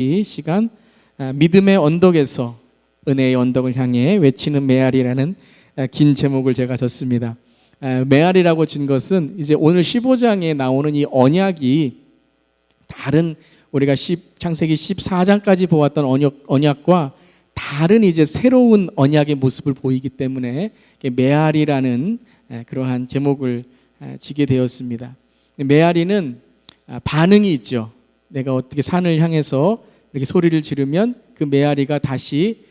이 시간 믿음의 언덕에서 은혜의 언덕을 향해 외치는 메아리라는 긴 제목을 제가 줬습니다. 메아리라고 진 것은 이제 오늘 15장에 나오는 이 언약이 다른 우리가 창세기 14장까지 보았던 언약과 다른 이제 새로운 언약의 모습을 보이기 때문에 메아리라는 그러한 제목을 지게 되었습니다. 메아리는 반응이 있죠. 내가 어떻게 산을 향해서 이렇게 소리를 지르면 그 메아리가 다시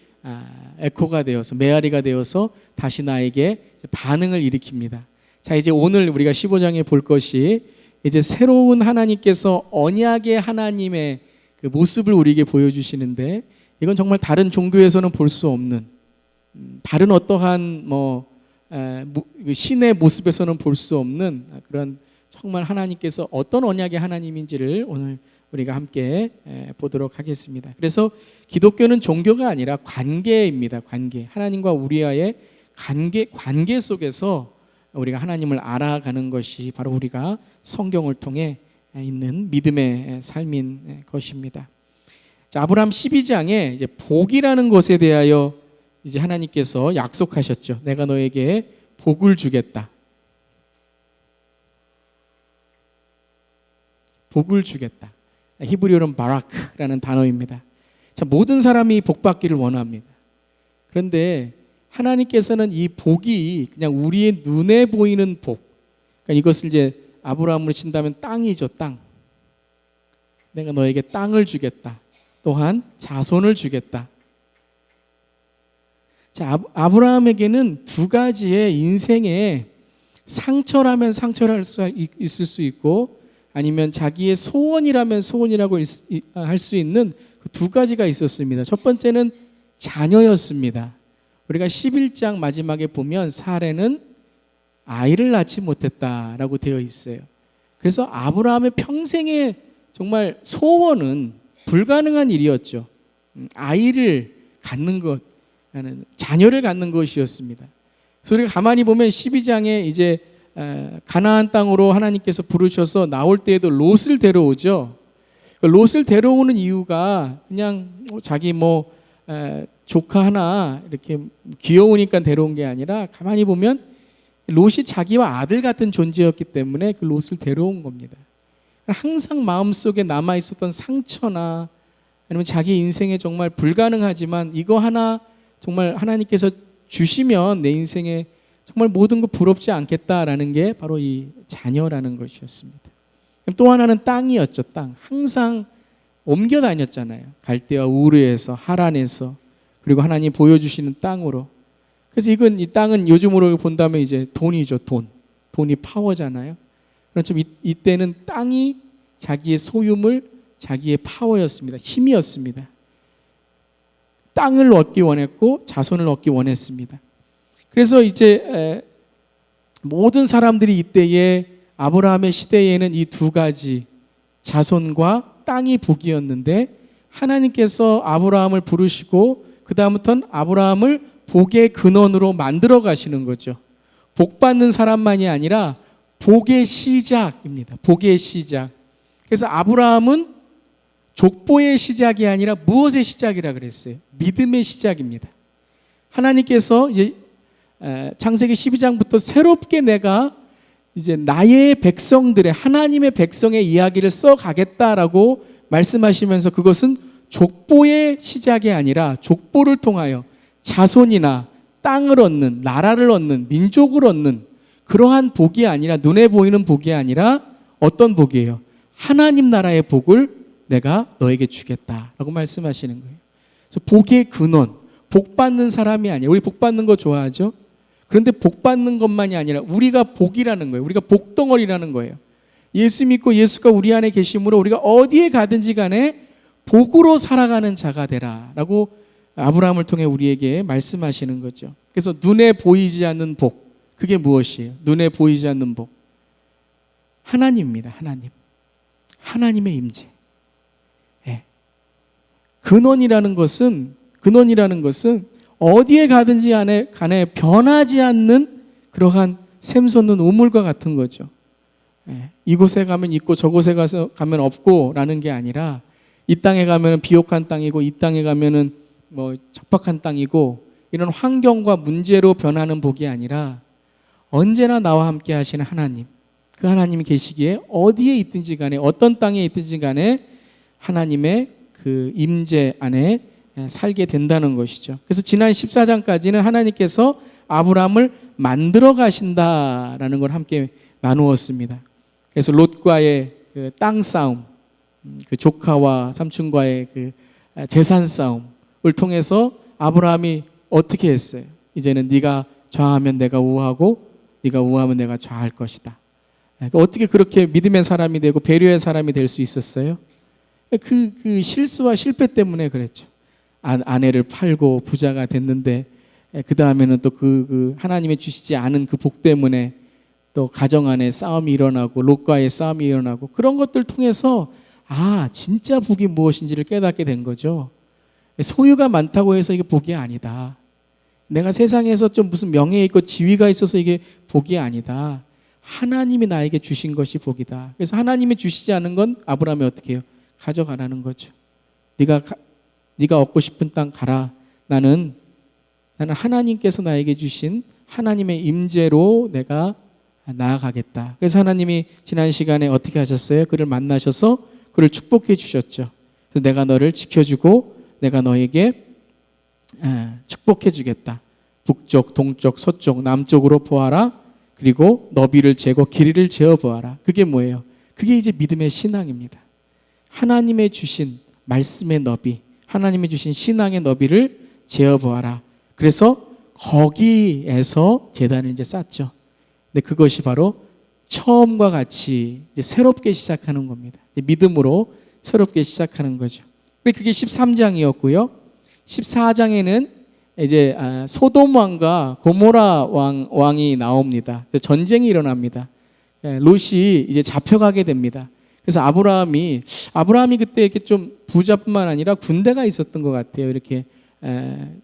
에코가 되어서 메아리가 되어서 다시 나에게 반응을 일으킵니다. 자, 이제 오늘 우리가 15장에 볼 것이 이제 새로운 하나님께서 언약의 하나님의 그 모습을 우리에게 보여주시는데, 이건 정말 다른 종교에서는 볼 수 없는, 다른 어떠한 신의 모습에서는 볼 수 없는 그런 정말 하나님께서 어떤 언약의 하나님인지를 오늘 우리가 함께 보도록 하겠습니다. 그래서 기독교는 종교가 아니라 관계입니다. 관계. 하나님과 우리와의 관계 속에서 우리가 하나님을 알아가는 것이 바로 우리가 성경을 통해 있는 믿음의 삶인 것입니다. 자, 아브라함 12장에 이제 복이라는 것에 대하여 이제 하나님께서 약속하셨죠. 내가 너에게 복을 주겠다. 복을 주겠다. 히브리어는 바라크라는 단어입니다. 자, 모든 사람이 복 받기를 원합니다. 그런데 하나님께서는 이 복이 그냥 우리의 눈에 보이는 복, 그러니까 이것을 이제 아브라함으로 친다면 땅이죠, 땅. 내가 너에게 땅을 주겠다. 또한 자손을 주겠다. 자, 아브라함에게는 두 가지의 인생에 상처라면 상처를 있을 수 있고, 아니면 자기의 소원이라면 소원이라고 할 수 있는 그 두 가지가 있었습니다. 첫 번째는 자녀였습니다. 우리가 11장 마지막에 보면 사레는 아이를 낳지 못했다라고 되어 있어요. 그래서 아브라함의 평생의 정말 소원은 불가능한 일이었죠. 아이를 갖는 것, 자녀를 갖는 것이었습니다. 그래서 우리가 가만히 보면 12장에 이제 가나안 땅으로 하나님께서 부르셔서 나올 때에도 롯을 데려오죠. 롯을 데려오는 이유가 그냥 자기 조카 하나 이렇게 귀여우니까 데려온 게 아니라, 가만히 보면 롯이 자기와 아들 같은 존재였기 때문에 그 롯을 데려온 겁니다. 항상 마음속에 남아 있었던 상처나 아니면 자기 인생에 정말 불가능하지만 이거 하나 정말 하나님께서 주시면 내 인생에 정말 모든 거 부럽지 않겠다라는 게 바로 이 자녀라는 것이었습니다. 또 하나는 땅이었죠. 땅. 항상 옮겨 다녔잖아요. 갈대와 우르에서, 하란에서, 그리고 하나님 보여주시는 땅으로. 그래서 이 땅은 요즘으로 본다면 이제 돈이죠. 돈이 파워잖아요. 그렇지만 이때는 땅이 자기의 소유물, 자기의 파워였습니다. 힘이었습니다. 땅을 얻기 원했고 자손을 얻기 원했습니다. 그래서 이제 모든 사람들이 이때에 아브라함의 시대에는 이 두 가지, 자손과 땅이 복이었는데, 하나님께서 아브라함을 부르시고 그 다음부터는 아브라함을 복의 근원으로 만들어 가시는 거죠. 복 받는 사람만이 아니라 복의 시작입니다. 복의 시작. 그래서 아브라함은 족보의 시작이 아니라 무엇의 시작이라 그랬어요? 믿음의 시작입니다. 하나님께서 이제 창세기 12장부터 새롭게 내가 이제 나의 백성들의, 하나님의 백성의 이야기를 써가겠다라고 말씀하시면서, 그것은 족보의 시작이 아니라 족보를 통하여 자손이나 땅을 얻는, 나라를 얻는, 민족을 얻는 그러한 복이 아니라, 눈에 보이는 복이 아니라 어떤 복이에요? 하나님 나라의 복을 내가 너에게 주겠다라고 말씀하시는 거예요. 그래서 복의 근원, 복 받는 사람이 아니에요. 우리 복 받는 거 좋아하죠? 그런데 복 받는 것만이 아니라 우리가 복이라는 거예요. 우리가 복덩어리라는 거예요. 예수 믿고 예수가 우리 안에 계심으로 우리가 어디에 가든지 간에 복으로 살아가는 자가 되라라고 아브라함을 통해 우리에게 말씀하시는 거죠. 그래서 눈에 보이지 않는 복, 그게 무엇이에요? 눈에 보이지 않는 복, 하나님입니다. 하나님의 임재. 근원이라는 것은 어디에 가든지 간에 변하지 않는 그러한 샘솟는 우물과 같은 거죠. 이곳에 가면 있고 저곳에 가면 없고 라는 게 아니라, 이 땅에 가면은 비옥한 땅이고 이 땅에 가면은 뭐 척박한 땅이고 이런 환경과 문제로 변하는 복이 아니라 언제나 나와 함께 하시는 하나님, 그 하나님이 계시기에 어디에 있든지 간에 어떤 땅에 있든지 간에 하나님의 그 임재 안에 살게 된다는 것이죠. 그래서 지난 14장까지는 하나님께서 아브라함을 만들어 가신다라는 걸 함께 나누었습니다. 그래서 롯과의 그 땅 싸움, 그 조카와 삼촌과의 그 재산 싸움을 통해서 아브라함이 어떻게 했어요? 이제는 네가 좌하면 내가 우하고 네가 우하면 내가 좌할 것이다. 어떻게 그렇게 믿음의 사람이 되고 배려의 사람이 될 수 있었어요? 그 실수와 실패 때문에 그랬죠. 아내를 팔고 부자가 됐는데 그 다음에는 또 그 하나님이 주시지 않은 그 복 때문에 또 가정 안에 싸움이 일어나고 롯과의 싸움이 일어나고 그런 것들 통해서 진짜 복이 무엇인지를 깨닫게 된 거죠. 소유가 많다고 해서 이게 복이 아니다. 내가 세상에서 좀 무슨 명예 있고 지위가 있어서 이게 복이 아니다. 하나님이 나에게 주신 것이 복이다. 그래서 하나님이 주시지 않은 건 아브라함이 어떻게 해요? 가져가라는 거죠. 네가 얻고 싶은 땅 가라. 나는 하나님께서 나에게 주신 하나님의 임재로 내가 나아가겠다. 그래서 하나님이 지난 시간에 어떻게 하셨어요? 그를 만나셔서 그를 축복해 주셨죠. 그래서 내가 너를 지켜주고 내가 너에게 축복해 주겠다. 북쪽, 동쪽, 서쪽, 남쪽으로 보아라. 그리고 너비를 재고 길이를 재어 보아라. 그게 뭐예요? 그게 이제 믿음의 신앙입니다. 하나님의 주신 말씀의 너비, 하나님이 주신 신앙의 너비를 재어 보아라. 그래서 거기에서 제단을 이제 쌓죠. 근데 그것이 바로 처음과 같이 이제 새롭게 시작하는 겁니다. 믿음으로 새롭게 시작하는 거죠. 그게 13장이었고요. 14장에는 이제 소돔 왕과 고모라 왕이 나옵니다. 전쟁이 일어납니다. 롯이 이제 잡혀가게 됩니다. 그래서 아브라함이 그때 이렇게 좀 부자뿐만 아니라 군대가 있었던 것 같아요. 이렇게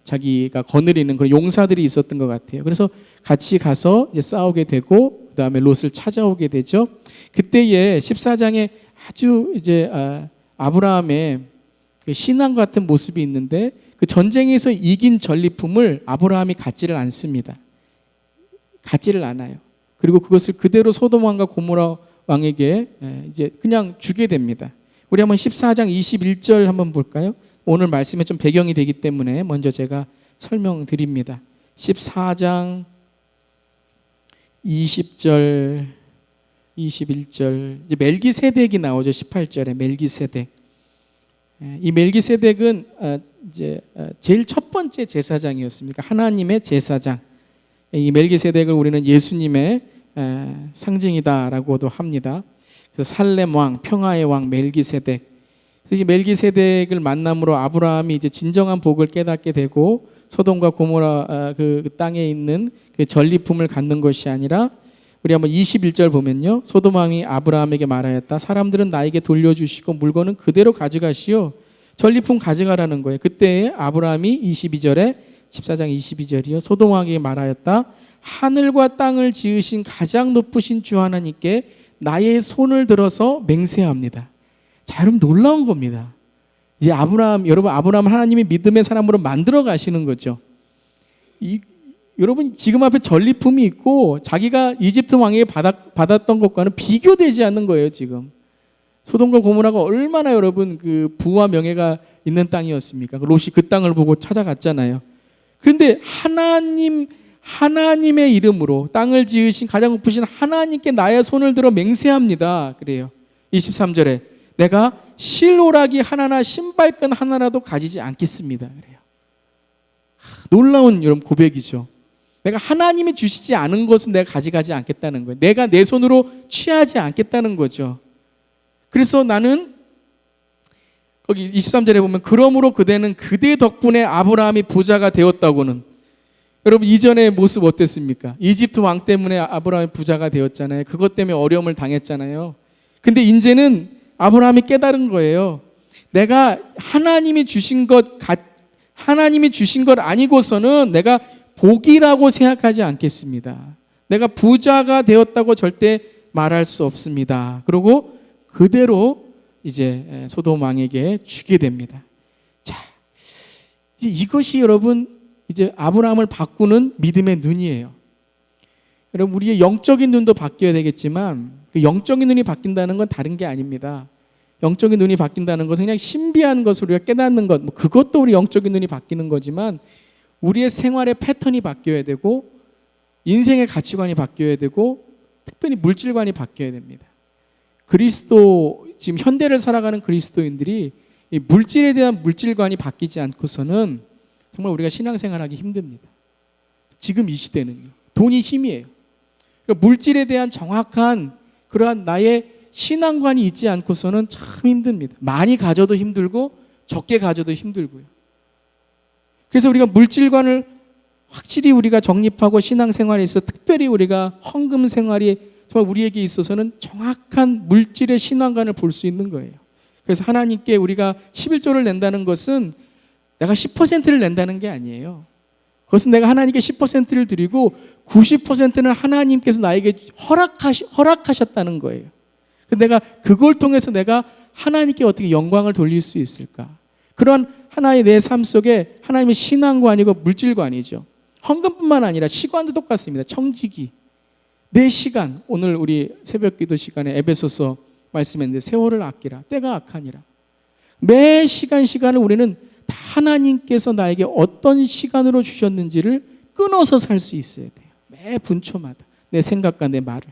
자기가 거느리는 그런 용사들이 있었던 것 같아요. 그래서 같이 가서 이제 싸우게 되고 그 다음에 롯을 찾아오게 되죠. 그때에 14장에 아주 이제 아브라함의 그 신앙 같은 모습이 있는데 그 전쟁에서 이긴 전리품을 아브라함이 갖지를 않습니다. 갖지를 않아요. 그리고 그것을 그대로 소돔 왕과 고모라 왕에게 이제 그냥 주게 됩니다. 우리 한번 14장 21절 한번 볼까요? 오늘 말씀에 좀 배경이 되기 때문에 먼저 제가 설명드립니다. 14장 20절, 21절 이제 멜기세덱이 나오죠. 18절에 멜기세덱. 이 멜기세덱은 이제 제일 첫 번째 제사장이었습니다. 하나님의 제사장. 이 멜기세덱을 우리는 예수님의 상징이다라고도 합니다. 그래서 살렘 왕, 평화의 왕 멜기세덱. 그래서 이 멜기세덱을 만남으로 아브라함이 이제 진정한 복을 깨닫게 되고 소돔과 고모라 그 땅에 있는 그 전리품을 갖는 것이 아니라 우리 한번 21절 보면요. 소돔 왕이 아브라함에게 말하였다. 사람들은 나에게 돌려주시고 물건은 그대로 가져가시오. 전리품 가져가라는 거예요. 그때 아브라함이 22절에 14장 22절이요. 소돔 왕에게 말하였다. 하늘과 땅을 지으신 가장 높으신 주 하나님께 나의 손을 들어서 맹세합니다. 자, 여러분 놀라운 겁니다. 이제 여러분 아브라함 하나님이 믿음의 사람으로 만들어 가시는 거죠. 여러분 지금 앞에 전리품이 있고 자기가 이집트 왕에게 받았던 것과는 비교되지 않는 거예요. 지금 소돔과 고모라가 얼마나 여러분 그 부와 명예가 있는 땅이었습니까? 롯이 그 땅을 보고 찾아갔잖아요. 그런데 하나님의 이름으로 땅을 지으신 가장 높으신 하나님께 나의 손을 들어 맹세합니다. 그래요. 23절에 내가 실오라기 하나나 신발끈 하나라도 가지지 않겠습니다. 그래요. 놀라운 여러분 고백이죠. 내가 하나님이 주시지 않은 것은 내가 가져가지 않겠다는 거예요. 내가 내 손으로 취하지 않겠다는 거죠. 그래서 나는 거기 23절에 보면 그러므로 그대는 그대 덕분에 아브라함이 부자가 되었다고는. 여러분 이전의 모습 어땠습니까? 이집트 왕 때문에 아브라함이 부자가 되었잖아요. 그것 때문에 어려움을 당했잖아요. 근데 이제는 아브라함이 깨달은 거예요. 내가 하나님이 주신 것 아니고서는 내가 복이라고 생각하지 않겠습니다. 내가 부자가 되었다고 절대 말할 수 없습니다. 그리고 그대로 이제 소돔 왕에게 주게 됩니다. 자, 이제 이것이 여러분 이제 아브라함을 바꾸는 믿음의 눈이에요. 여러분 우리의 영적인 눈도 바뀌어야 되겠지만 그 영적인 눈이 바뀐다는 건 다른 게 아닙니다. 영적인 눈이 바뀐다는 것은 그냥 신비한 것을 우리가 깨닫는 것, 그것도 우리 영적인 눈이 바뀌는 거지만 우리의 생활의 패턴이 바뀌어야 되고 인생의 가치관이 바뀌어야 되고 특별히 물질관이 바뀌어야 됩니다. 그리스도 지금 현대를 살아가는 그리스도인들이 이 물질에 대한 물질관이 바뀌지 않고서는 정말 우리가 신앙생활하기 힘듭니다. 지금 이 시대는요. 돈이 힘이에요. 그러니까 물질에 대한 정확한 그러한 나의 신앙관이 있지 않고서는 참 힘듭니다. 많이 가져도 힘들고 적게 가져도 힘들고요. 그래서 우리가 물질관을 확실히 우리가 정립하고 신앙생활에 있어 특별히 우리가 헌금 생활이 정말 우리에게 있어서는 정확한 물질의 신앙관을 볼 수 있는 거예요. 그래서 하나님께 우리가 11조를 낸다는 것은 내가 10%를 낸다는 게 아니에요. 그것은 내가 하나님께 10%를 드리고 90%는 하나님께서 나에게 허락하셨다는 거예요. 내가 그걸 통해서 내가 하나님께 어떻게 영광을 돌릴 수 있을까? 그런 하나의 내 삶 속에 하나님의 신앙관이고 물질관이죠. 헌금뿐만 아니라 시간도 똑같습니다. 청지기, 내 시간. 오늘 우리 새벽기도 시간에 에베소서 말씀했는데 세월을 아끼라, 때가 악하니라. 매 시간을 우리는 다 하나님께서 나에게 어떤 시간으로 주셨는지를 끊어서 살 수 있어야 돼요. 매 분초마다 내 생각과 내 말을.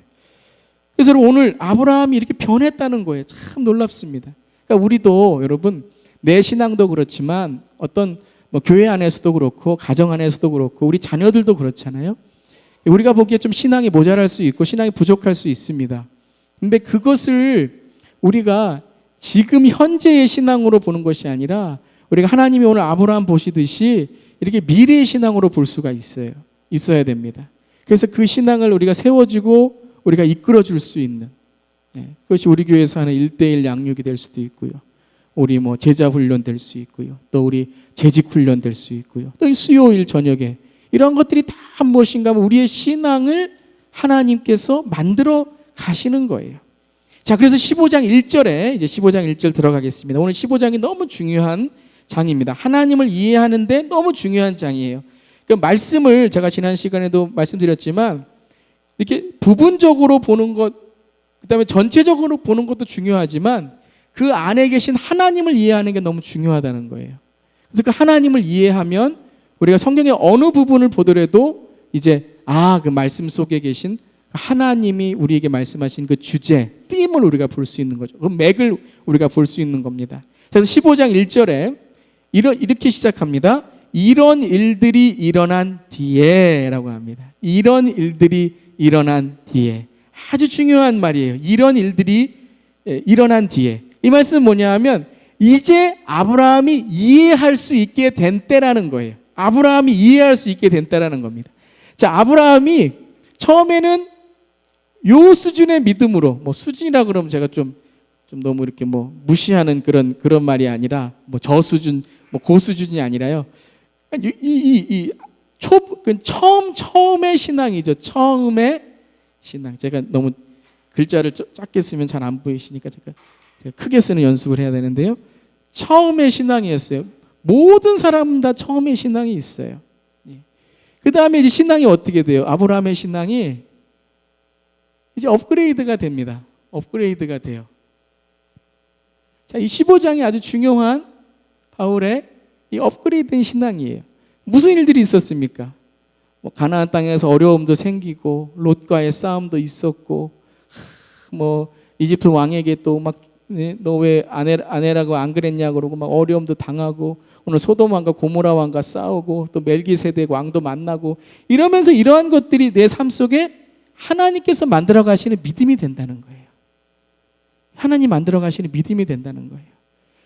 그래서 오늘 아브라함이 이렇게 변했다는 거예요. 참 놀랍습니다. 그러니까 우리도 여러분 내 신앙도 그렇지만 어떤 교회 안에서도 그렇고 가정 안에서도 그렇고 우리 자녀들도 그렇잖아요. 우리가 보기에 좀 신앙이 모자랄 수 있고 신앙이 부족할 수 있습니다. 근데 그것을 우리가 지금 현재의 신앙으로 보는 것이 아니라 우리가 하나님이 오늘 아브라함 보시듯이 이렇게 미래의 신앙으로 볼 수가 있어야 됩니다. 그래서 그 신앙을 우리가 세워주고 우리가 이끌어줄 수 있는 그것이 우리 교회에서 하는 1:1 양육이 될 수도 있고요. 우리 제자 훈련 될 수 있고요. 또 우리 재직 훈련 될 수 있고요. 또 수요일 저녁에 이런 것들이 다 무엇인가 하면 우리의 신앙을 하나님께서 만들어 가시는 거예요. 자, 그래서 15장 1절에 이제 15장 1절 들어가겠습니다. 오늘 15장이 너무 중요한 장입니다. 하나님을 이해하는데 너무 중요한 장이에요. 그 말씀을 제가 지난 시간에도 말씀드렸지만 이렇게 부분적으로 보는 것, 그다음에 전체적으로 보는 것도 중요하지만 그 안에 계신 하나님을 이해하는 게 너무 중요하다는 거예요. 그래서 그 하나님을 이해하면 우리가 성경의 어느 부분을 보더라도 이제 그 말씀 속에 계신 하나님이 우리에게 말씀하신 그 주제, 띠임을 우리가 볼 수 있는 거죠. 그 맥을 우리가 볼 수 있는 겁니다. 그래서 15장 1절에 이렇게 시작합니다. 이런 일들이 일어난 뒤에 라고 합니다. 이런 일들이 일어난 뒤에. 아주 중요한 말이에요. 이런 일들이 일어난 뒤에. 이 말씀은 뭐냐 하면 이제 아브라함이 이해할 수 있게 된 때라는 거예요. 아브라함이 이해할 수 있게 된 때라는 겁니다. 자, 아브라함이 처음에는 요 수준의 믿음으로, 수준이라 그러면 제가 좀 너무 이렇게 무시하는 그런 말이 아니라 저 수준, 고 수준이 아니라요. 처음의 신앙이죠. 처음의 신앙. 제가 너무 글자를 작게 쓰면 잘 안 보이시니까 제가 크게 쓰는 연습을 해야 되는데요. 처음의 신앙이었어요. 모든 사람 다 처음의 신앙이 있어요. 그 다음에 이제 신앙이 어떻게 돼요? 아브라함의 신앙이 이제 업그레이드가 됩니다. 업그레이드가 돼요. 자, 이 15장이 아주 중요한 바울의 이 업그레이드된 신앙이에요. 무슨 일들이 있었습니까? 가나안 땅에서 어려움도 생기고 롯과의 싸움도 있었고 이집트 왕에게 또 너 왜 아내라고 안 그랬냐 그러고 어려움도 당하고 오늘 소돔 왕과 고모라 왕과 싸우고 또 멜기세덱 왕도 만나고 이러면서 이러한 것들이 내 삶 속에 하나님께서 만들어 가시는 믿음이 된다는 거예요. 하나님 만들어 가시는 믿음이 된다는 거예요.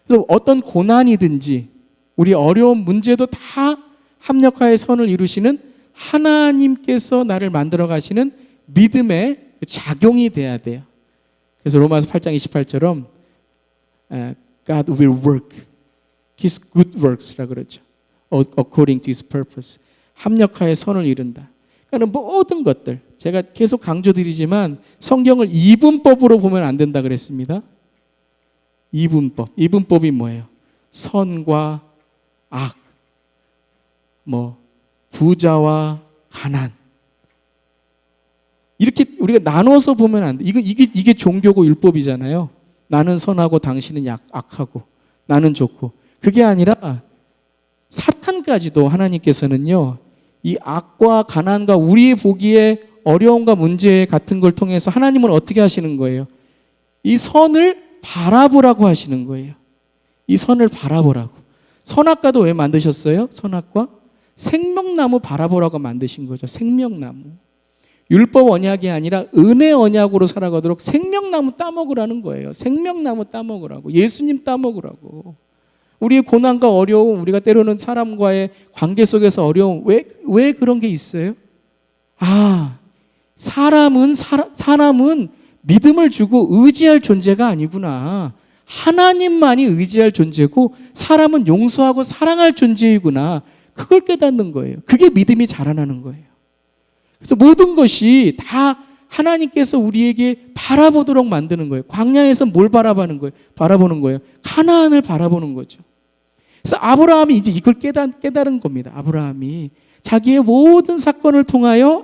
그래서 어떤 고난이든지 우리 어려운 문제도 다 합력하여 선을 이루시는 하나님께서 나를 만들어 가시는 믿음의 작용이 돼야 돼요. 그래서 로마서 8장 28처럼 God will work His good works라고 그러죠. According to His purpose. 합력하여 선을 이룬다. 그러니까 모든 것들 제가 계속 강조드리지만 성경을 이분법으로 보면 안 된다 그랬습니다. 이분법. 이분법이 뭐예요? 선과 악, 부자와 가난. 이렇게 우리가 나눠서 보면 안 돼. 이게 종교고 율법이잖아요. 나는 선하고 당신은 악하고, 나는 좋고. 그게 아니라 사탄까지도 하나님께서는요, 이 악과 가난과 우리의 보기에 어려움과 문제 같은 걸 통해서 하나님은 어떻게 하시는 거예요? 이 선을 바라보라고 하시는 거예요. 이 선을 바라보라고. 선악과도 왜 만드셨어요? 선악과? 생명나무 바라보라고 만드신 거죠. 생명나무. 율법 언약이 아니라 은혜 언약으로 살아가도록 생명나무 따먹으라는 거예요. 생명나무 따먹으라고. 예수님 따먹으라고. 우리의 고난과 어려움, 우리가 때로는 사람과의 관계 속에서 어려움, 왜 그런 게 있어요? 사람은 믿음을 주고 의지할 존재가 아니구나. 하나님만이 의지할 존재고 사람은 용서하고 사랑할 존재이구나. 그걸 깨닫는 거예요. 그게 믿음이 자라나는 거예요. 그래서 모든 것이 다 하나님께서 우리에게 바라보도록 만드는 거예요. 광야에서 뭘 바라보는 거예요? 가나안을 바라보는 거죠. 그래서 아브라함이 이제 이걸 깨달은 겁니다. 아브라함이 자기의 모든 사건을 통하여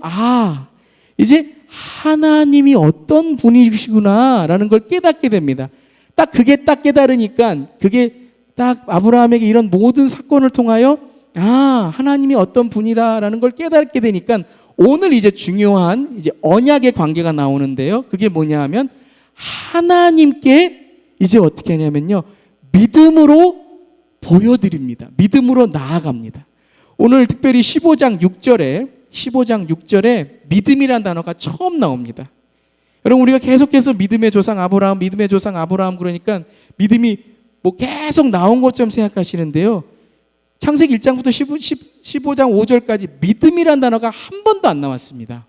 이제 하나님이 어떤 분이시구나라는 걸 깨닫게 됩니다. 그게 깨달으니까 그게 딱 아브라함에게 이런 모든 사건을 통하여 하나님이 어떤 분이다라는 걸 깨닫게 되니까 오늘 이제 중요한 이제 언약의 관계가 나오는데요. 그게 뭐냐 하면 하나님께 이제 어떻게 하냐면요. 믿음으로 보여드립니다. 믿음으로 나아갑니다. 오늘 특별히 15장 6절에 믿음이란 단어가 처음 나옵니다. 여러분 우리가 계속해서 믿음의 조상 아브라함 그러니까 믿음이 계속 나온 것처럼 생각하시는데요. 창세기 1장부터 15장 5절까지 믿음이란 단어가 한 번도 안 나왔습니다.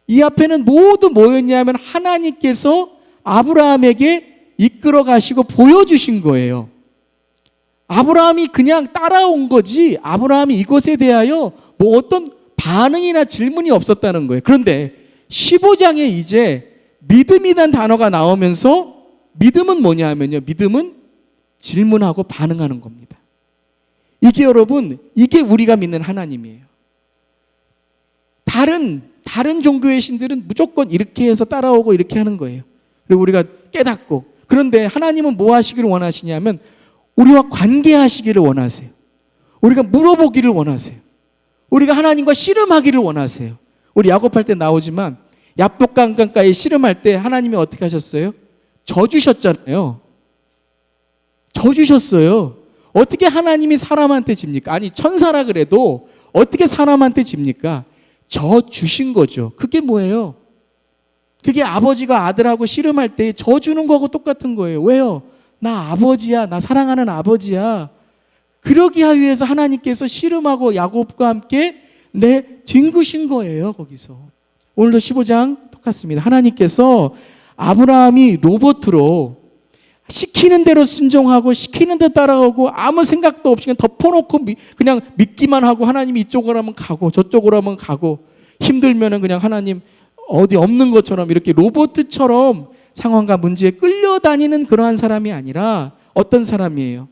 이 앞에는 모두 뭐였냐면 하나님께서 아브라함에게 이끌어 가시고 보여주신 거예요. 아브라함이 그냥 따라온 거지 아브라함이 이것에 대하여 어떤 반응이나 질문이 없었다는 거예요. 그런데 15장에 이제 믿음이란 단어가 나오면서 믿음은 뭐냐 하면요. 믿음은 질문하고 반응하는 겁니다. 이게 여러분, 이게 우리가 믿는 하나님이에요. 다른 종교의 신들은 무조건 이렇게 해서 따라오고 이렇게 하는 거예요. 그리고 우리가 깨닫고. 그런데 하나님은 뭐 하시기를 원하시냐면 우리와 관계하시기를 원하세요. 우리가 물어보기를 원하세요. 우리가 하나님과 씨름하기를 원하세요. 우리 야곱할 때 나오지만 야복강가에 씨름할 때 하나님이 어떻게 하셨어요? 져주셨잖아요. 져주셨어요. 어떻게 하나님이 사람한테 집니까? 아니 천사라 그래도 어떻게 사람한테 집니까? 져주신 거죠. 그게 뭐예요? 그게 아버지가 아들하고 씨름할 때 져주는 거하고 똑같은 거예요. 왜요? 나 아버지야. 나 사랑하는 아버지야. 그러기 위해서 하나님께서 씨름하고 야곱과 함께 뒹구신 거예요. 거기서. 오늘도 15장 똑같습니다. 하나님께서 아브라함이 로봇으로 시키는 대로 순종하고 시키는 대로 따라오고 아무 생각도 없이 그냥 덮어놓고 그냥 믿기만 하고 하나님이 이쪽으로 하면 가고 저쪽으로 하면 가고 힘들면은 그냥 하나님 어디 없는 것처럼 이렇게 로봇처럼 상황과 문제에 끌려다니는 그러한 사람이 아니라 어떤 사람이에요?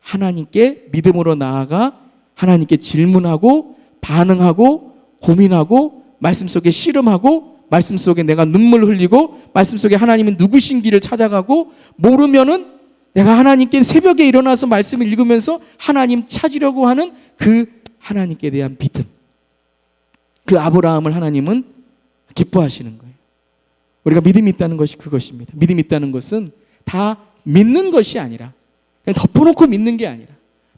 하나님께 믿음으로 나아가 하나님께 질문하고 반응하고 고민하고 말씀 속에 씨름하고 말씀 속에 내가 눈물 흘리고 말씀 속에 하나님은 누구신기를 찾아가고 모르면은 내가 하나님께 새벽에 일어나서 말씀을 읽으면서 하나님 찾으려고 하는 그 하나님께 대한 믿음. 그 아브라함을 하나님은 기뻐하시는 거예요. 우리가 믿음이 있다는 것이 그것입니다. 믿음이 있다는 것은 다 믿는 것이 아니라 그냥 덮어놓고 믿는 게 아니라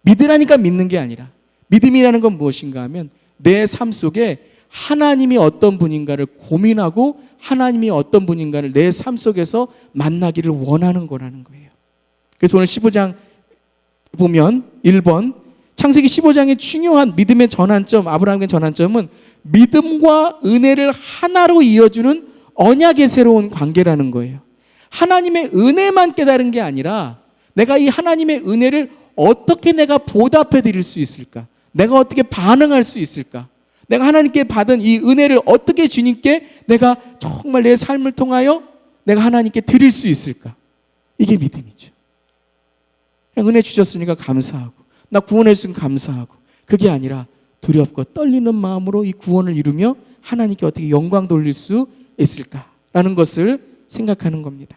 믿으라니까 믿는 게 아니라 믿음이라는 건 무엇인가 하면 내 삶 속에 하나님이 어떤 분인가를 고민하고 하나님이 어떤 분인가를 내 삶 속에서 만나기를 원하는 거라는 거예요. 그래서 오늘 15장 보면 1번 창세기 15장의 중요한 믿음의 전환점, 아브라함의 전환점은 믿음과 은혜를 하나로 이어주는 언약의 새로운 관계라는 거예요. 하나님의 은혜만 깨달은 게 아니라 내가 이 하나님의 은혜를 어떻게 내가 보답해 드릴 수 있을까? 내가 어떻게 반응할 수 있을까? 내가 하나님께 받은 이 은혜를 어떻게 주님께 내가 정말 내 삶을 통하여 내가 하나님께 드릴 수 있을까? 이게 믿음이죠. 그냥 은혜 주셨으니까 감사하고, 나 구원해 주시니까 감사하고, 그게 아니라 두렵고 떨리는 마음으로 이 구원을 이루며 하나님께 어떻게 영광 돌릴 수 있을까라는 것을 생각하는 겁니다.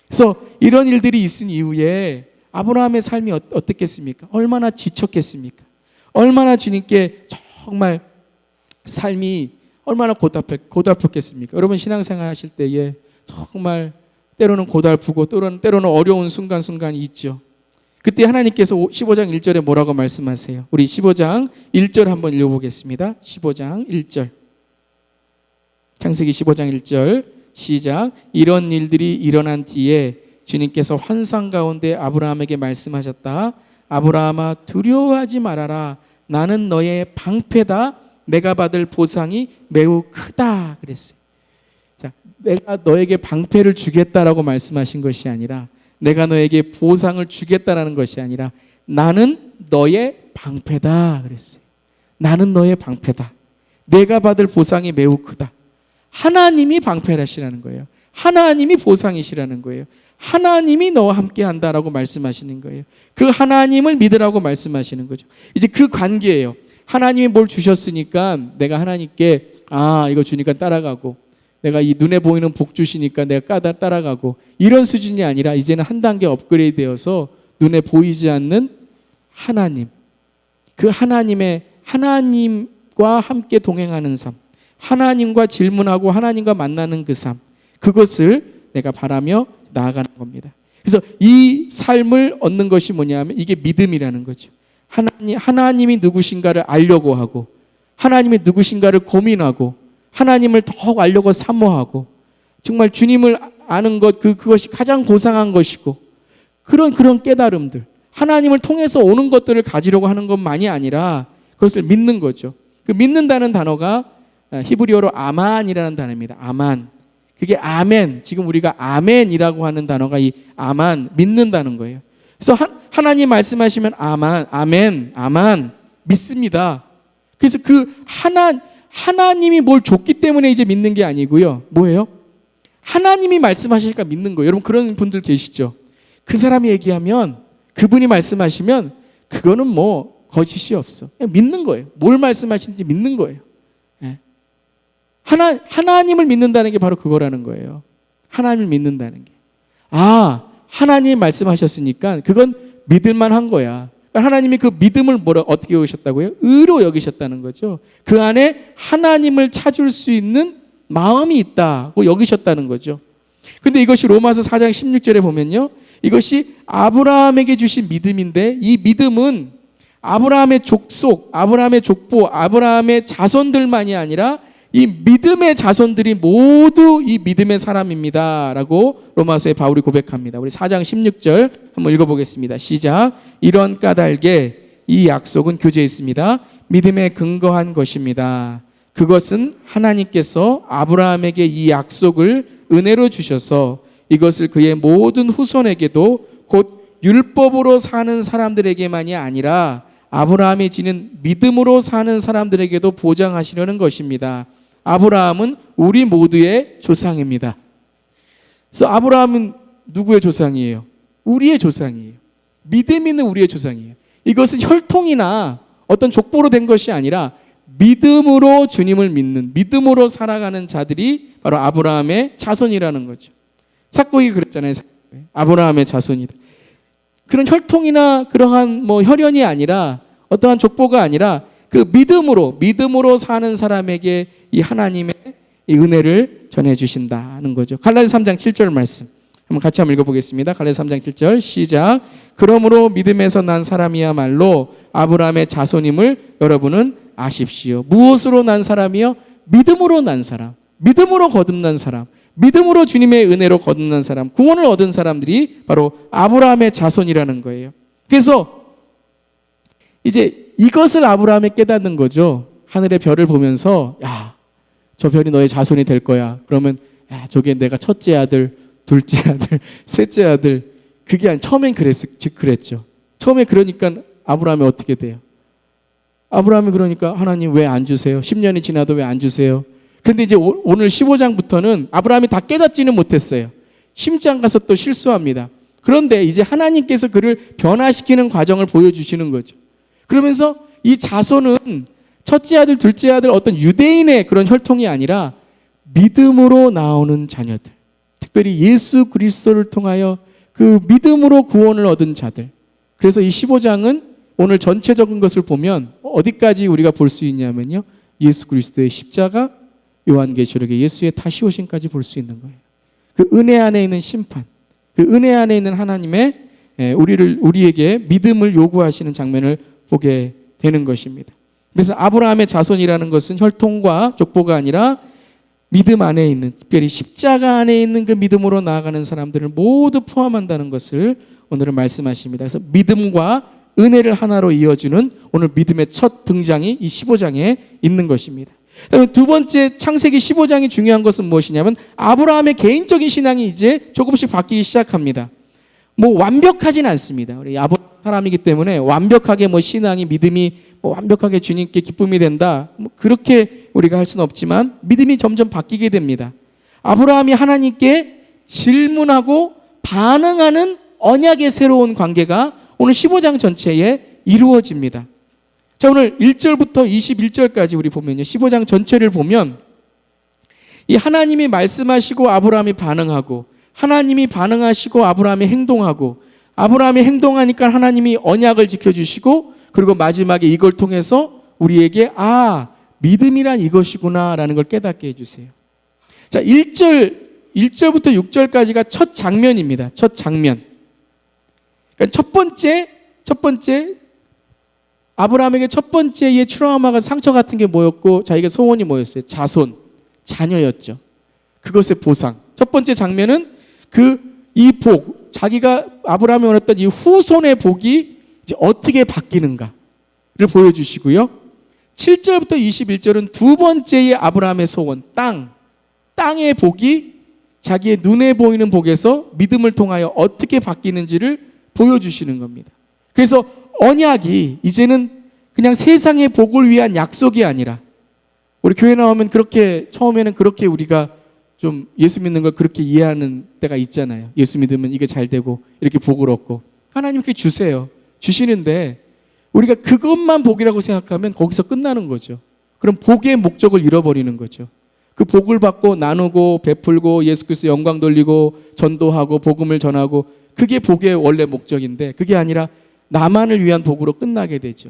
그래서 이런 일들이 있은 이후에 아브라함의 삶이 어떻겠습니까? 얼마나 지쳤겠습니까? 얼마나 주님께 정말 삶이 얼마나 고달팠겠습니까? 여러분 신앙생활 하실 때에 정말 때로는 고달프고 때로는 어려운 순간순간이 있죠. 그때 하나님께서 15장 1절에 뭐라고 말씀하세요? 우리 15장 1절 한번 읽어보겠습니다. 15장 1절, 창세기 15장 1절 시작. 이런 일들이 일어난 뒤에 주님께서 환상 가운데 아브라함에게 말씀하셨다. 아브라함아, 두려워하지 말아라. 나는 너의 방패다. 내가 받을 보상이 매우 크다 그랬어요. 자, 내가 너에게 방패를 주겠다라고 말씀하신 것이 아니라, 내가 너에게 보상을 주겠다라는 것이 아니라, 나는 너의 방패다 그랬어요. 나는 너의 방패다. 내가 받을 보상이 매우 크다. 하나님이 방패라시라는 거예요. 하나님이 보상이시라는 거예요. 하나님이 너와 함께 한다라고 말씀하시는 거예요. 그 하나님을 믿으라고 말씀하시는 거죠. 이제 그 관계예요. 하나님이 뭘 주셨으니까 내가 하나님께 이거 주니까 따라가고, 내가 이 눈에 보이는 복 주시니까 내가 따라가고, 이런 수준이 아니라 이제는 한 단계 업그레이드 되어서 눈에 보이지 않는 하나님, 그 하나님과 함께 동행하는 삶, 하나님과 질문하고 하나님과 만나는 그 삶, 그것을 내가 바라며 나아가는 겁니다. 그래서 이 삶을 얻는 것이 뭐냐면 이게 믿음이라는 거죠. 하나님이 누구신가를 알려고 하고, 하나님이 누구신가를 고민하고, 하나님을 더욱 알려고 사모하고, 정말 주님을 아는 것, 그것이 가장 고상한 것이고, 그런 깨달음들, 하나님을 통해서 오는 것들을 가지려고 하는 것만이 아니라 그것을 믿는 거죠. 그 믿는다는 단어가 히브리어로 아만이라는 단어입니다. 아만. 그게 아멘. 지금 우리가 아멘이라고 하는 단어가 이 아만, 믿는다는 거예요. 그래서 하나님 말씀하시면 아멘, 믿습니다. 그래서 그 하나님이 뭘 줬기 때문에 이제 믿는 게 아니고요. 뭐예요? 하나님이 말씀하시니까 믿는 거예요. 여러분 그런 분들 계시죠? 그 사람이 얘기하면, 그분이 말씀하시면 그거는 뭐 거짓이 없어. 그냥 믿는 거예요. 뭘 말씀하시는지 믿는 거예요. 하나님을 믿는다는 게 바로 그거라는 거예요. 하나님을 믿는다는 게. 하나님 말씀하셨으니까 그건 믿을만한 거야. 하나님이 그 믿음을 어떻게 여기셨다고요? 의로 여기셨다는 거죠. 그 안에 하나님을 찾을 수 있는 마음이 있다고 여기셨다는 거죠. 근데 이것이 로마서 4장 16절에 보면요, 이것이 아브라함에게 주신 믿음인데, 이 믿음은 아브라함의 족속, 아브라함의 족보, 아브라함의 자손들만이 아니라 이 믿음의 자손들이 모두 이 믿음의 사람입니다 라고 로마서에 바울이 고백합니다. 우리 4장 16절 한번 읽어보겠습니다. 시작. 이런 까닭에 이 약속은 교제에 있습니다. 믿음에 근거한 것입니다. 그것은 하나님께서 아브라함에게 이 약속을 은혜로 주셔서 이것을 그의 모든 후손에게도 곧 율법으로 사는 사람들에게만이 아니라 아브라함이 지닌 믿음으로 사는 사람들에게도 보장하시려는 것입니다. 아브라함은 우리 모두의 조상입니다. 그래서 아브라함은 누구의 조상이에요? 우리의 조상이에요. 믿음 있는 우리의 조상이에요. 이것은 혈통이나 어떤 족보로 된 것이 아니라 믿음으로 주님을 믿는, 믿음으로 살아가는 자들이 바로 아브라함의 자손이라는 거죠. 삭국이 그랬잖아요. 아브라함의 자손이다. 그런 혈통이나 그러한 혈연이 아니라, 어떠한 족보가 아니라 그 믿음으로 사는 사람에게 이 하나님의 이 은혜를 전해주신다는 거죠. 갈라디아서 3장 7절 말씀 한번 같이 한번 읽어보겠습니다. 갈라디아서 3장 7절 시작. 그러므로 믿음에서 난 사람이야말로 아브라함의 자손임을 여러분은 아십시오. 무엇으로 난 사람이요? 믿음으로 난 사람, 믿음으로 거듭난 사람, 믿음으로 주님의 은혜로 거듭난 사람, 구원을 얻은 사람들이 바로 아브라함의 자손이라는 거예요. 그래서 이제 이것을 아브라함이 깨닫는 거죠. 하늘의 별을 보면서 저 별이 너의 자손이 될 거야. 그러면 저게 내가 첫째 아들, 둘째 아들, 셋째 아들. 그게 아니, 처음엔 그랬죠. 처음에 그러니까 아브라함이 어떻게 돼요? 아브라함이 그러니까 하나님 왜 안 주세요? 10년이 지나도 왜 안 주세요? 그런데 이제 오늘 15장부터는 아브라함이 다 깨닫지는 못했어요. 10장 가서 또 실수합니다. 그런데 이제 하나님께서 그를 변화시키는 과정을 보여주시는 거죠. 그러면서 이 자손은 첫째 아들, 둘째 아들 어떤 유대인의 그런 혈통이 아니라 믿음으로 나오는 자녀들, 특별히 예수 그리스도를 통하여 그 믿음으로 구원을 얻은 자들. 그래서 이 15장은 오늘 전체적인 것을 보면 어디까지 우리가 볼 수 있냐면요, 예수 그리스도의 십자가, 요한계시록의 예수의 다시 오심까지 볼 수 있는 거예요. 그 은혜 안에 있는 심판, 그 은혜 안에 있는 하나님의 우리에게 믿음을 요구하시는 장면을 보게 되는 것입니다. 그래서 아브라함의 자손이라는 것은 혈통과 족보가 아니라 믿음 안에 있는, 특별히 십자가 안에 있는 그 믿음으로 나아가는 사람들을 모두 포함한다는 것을 오늘은 말씀하십니다. 그래서 믿음과 은혜를 하나로 이어주는 오늘 믿음의 첫 등장이 이 15장에 있는 것입니다. 그다음에 두 번째, 창세기 15장이 중요한 것은 무엇이냐면 아브라함의 개인적인 신앙이 이제 조금씩 바뀌기 시작합니다. 뭐 완벽하진 않습니다. 우리 아브라함 사람이기 때문에 완벽하게 뭐 신앙이, 믿음이 뭐 완벽하게 주님께 기쁨이 된다, 뭐 그렇게 우리가 할 수는 없지만 믿음이 점점 바뀌게 됩니다. 아브라함이 하나님께 질문하고 반응하는 언약의 새로운 관계가 오늘 15장 전체에 이루어집니다. 자, 오늘 1절부터 21절까지 우리 보면요, 15장 전체를 보면 이 하나님이 말씀하시고 아브라함이 반응하고, 하나님이 반응하시고 아브라함이 행동하고, 아브라함이 행동하니까 하나님이 언약을 지켜주시고, 그리고 마지막에 이걸 통해서 우리에게 믿음이란 이것이구나 라는 걸 깨닫게 해주세요. 자, 1절부터 6절까지가 첫 장면입니다. 첫 장면. 그러니까 첫 번째 아브라함에게 첫 번째의 트라우마가, 상처 같은 게 뭐였고 자기가 소원이 뭐였어요? 자손, 자녀였죠. 그것의 보상. 첫 번째 장면은 이 복, 자기가 아브라함이 원했던 이 후손의 복이 이제 어떻게 바뀌는가를 보여주시고요. 7절부터 21절은 두 번째의 아브라함의 소원, 땅의 복이 자기의 눈에 보이는 복에서 믿음을 통하여 어떻게 바뀌는지를 보여주시는 겁니다. 그래서 언약이 이제는 그냥 세상의 복을 위한 약속이 아니라, 우리 교회 나오면 그렇게 처음에는 그렇게 우리가 좀 예수 믿는 걸 그렇게 이해하는 때가 있잖아요. 예수 믿으면 이게 잘 되고 이렇게 복을 얻고, 하나님께 주세요. 주시는데 우리가 그것만 복이라고 생각하면 거기서 끝나는 거죠. 그럼 복의 목적을 잃어버리는 거죠. 그 복을 받고 나누고 베풀고 예수 그리스도 영광 돌리고 전도하고 복음을 전하고, 그게 복의 원래 목적인데 그게 아니라 나만을 위한 복으로 끝나게 되죠.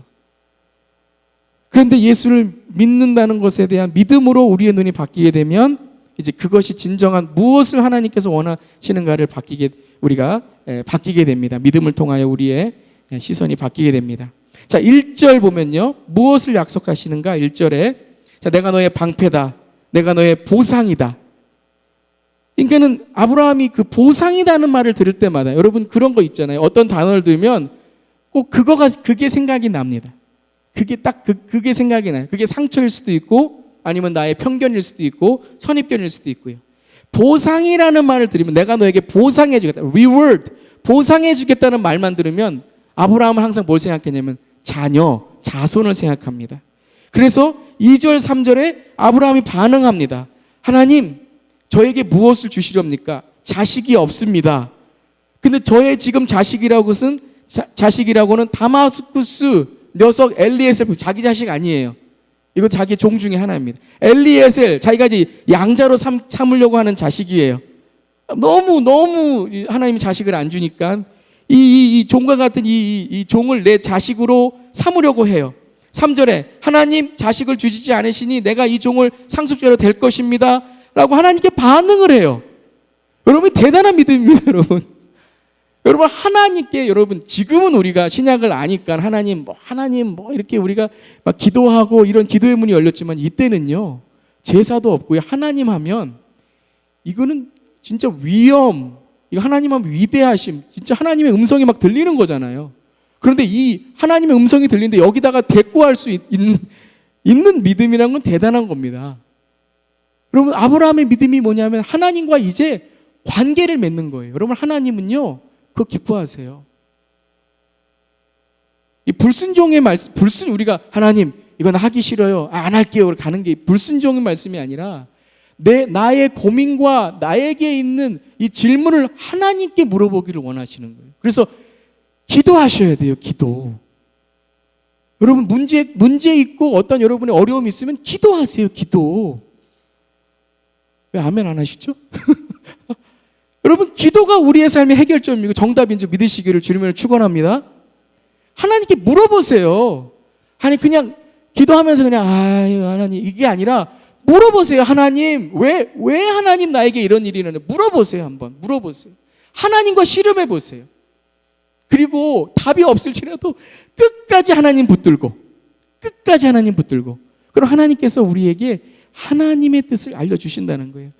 그런데 예수를 믿는다는 것에 대한 믿음으로 우리의 눈이 바뀌게 되면 이제 그것이 진정한 무엇을 하나님께서 원하시는가를 우리가 바뀌게 됩니다. 믿음을 통하여 우리의 시선이 바뀌게 됩니다. 자, 1절 보면요, 무엇을 약속하시는가? 1절에 자, 내가 너의 방패다, 내가 너의 보상이다. 그러니까는 아브라함이 그 보상이라는 말을 들을 때마다, 여러분 그런 거 있잖아요. 어떤 단어를 들으면 꼭 그게 생각이 납니다. 그게 딱 그게 생각이 나요. 그게 상처일 수도 있고 아니면 나의 편견일 수도 있고 선입견일 수도 있고요. 보상이라는 말을 들으면, 내가 너에게 보상해 주겠다, reward, 보상해 주겠다는 말만 들으면 아브라함은 항상 뭘 생각했냐면 자손을 생각합니다. 그래서 2절 3절에 아브라함이 반응합니다. 하나님, 저에게 무엇을 주시렵니까? 자식이 없습니다. 근데 저의 지금 자식이라고는 다마스쿠스 녀석 엘리에셀, 자기 자식 아니에요. 이거 자기 종 중에 하나입니다. 엘리에셀, 자기가 이제 양자로 삼으려고 하는 자식이에요. 너무 하나님이 자식을 안 주니까 이 종과 같은 이 종을 내 자식으로 삼으려고 해요. 3절에 하나님, 자식을 주시지 않으시니 내가 이 종을 상속자로 될 것입니다 라고 하나님께 반응을 해요. 여러분, 대단한 믿음입니다. 여러분 하나님께, 여러분 지금은 우리가 신약을 아니까 하나님 이렇게 우리가 막 기도하고 이런 기도의 문이 열렸지만, 이때는요 제사도 없고요, 하나님 하면 이거는 진짜 이거 하나님 하면 위대하심, 진짜 하나님의 음성이 막 들리는 거잖아요. 그런데 이 하나님의 음성이 들리는데 여기다가 대꾸할 수 있는 믿음이라는 건 대단한 겁니다. 여러분, 아브라함의 믿음이 뭐냐면 하나님과 이제 관계를 맺는 거예요. 여러분, 하나님은요 그거 기뻐하세요. 이 불순종의 말씀, 우리가 하나님 이건 하기 싫어요, 안 할게요 가는 게 불순종의 말씀이 아니라, 나의 고민과 나에게 있는 이 질문을 하나님께 물어보기를 원하시는 거예요. 그래서 기도하셔야 돼요. 기도. 여러분 문제 있고 어떤 여러분의 어려움이 있으면 기도하세요. 기도. 왜 아멘 안 하시죠? 여러분 기도가 우리의 삶의 해결점이고 정답인 줄 믿으시기를 주님으로 축원합니다. 하나님께 물어보세요. 아니 그냥 기도하면서 그냥 하나님 이게 아니라 물어보세요. 하나님 왜 하나님 나에게 이런 일이 일어나냐 물어보세요. 한번 물어보세요. 하나님과 씨름해 보세요. 그리고 답이 없을지라도 끝까지 하나님 붙들고 그럼 하나님께서 우리에게 하나님의 뜻을 알려주신다는 거예요.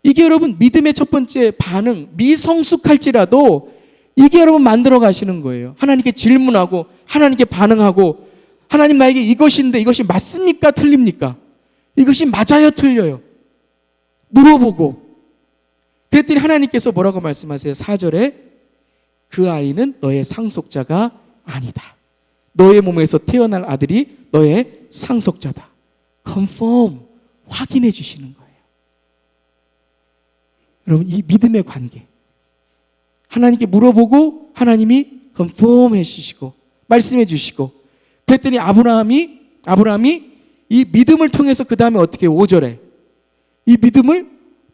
이게 여러분 믿음의 첫 번째 반응, 미성숙할지라도 이게 여러분 만들어 가시는 거예요. 하나님께 질문하고 하나님께 반응하고 하나님 나에게 이것인데 이것이 맞습니까? 틀립니까? 이것이 맞아요? 틀려요? 물어보고 그랬더니 하나님께서 뭐라고 말씀하세요? 4절에 그 아이는 너의 상속자가 아니다. 너의 몸에서 태어날 아들이 너의 상속자다. confirm, 확인해 주시는 거예요. 여러분 이 믿음의 관계 하나님께 물어보고 하나님이 confirm 해 주시고 말씀해 주시고 그랬더니 아브라함이 이 믿음을 통해서 그 다음에 어떻게 5절에 이 믿음을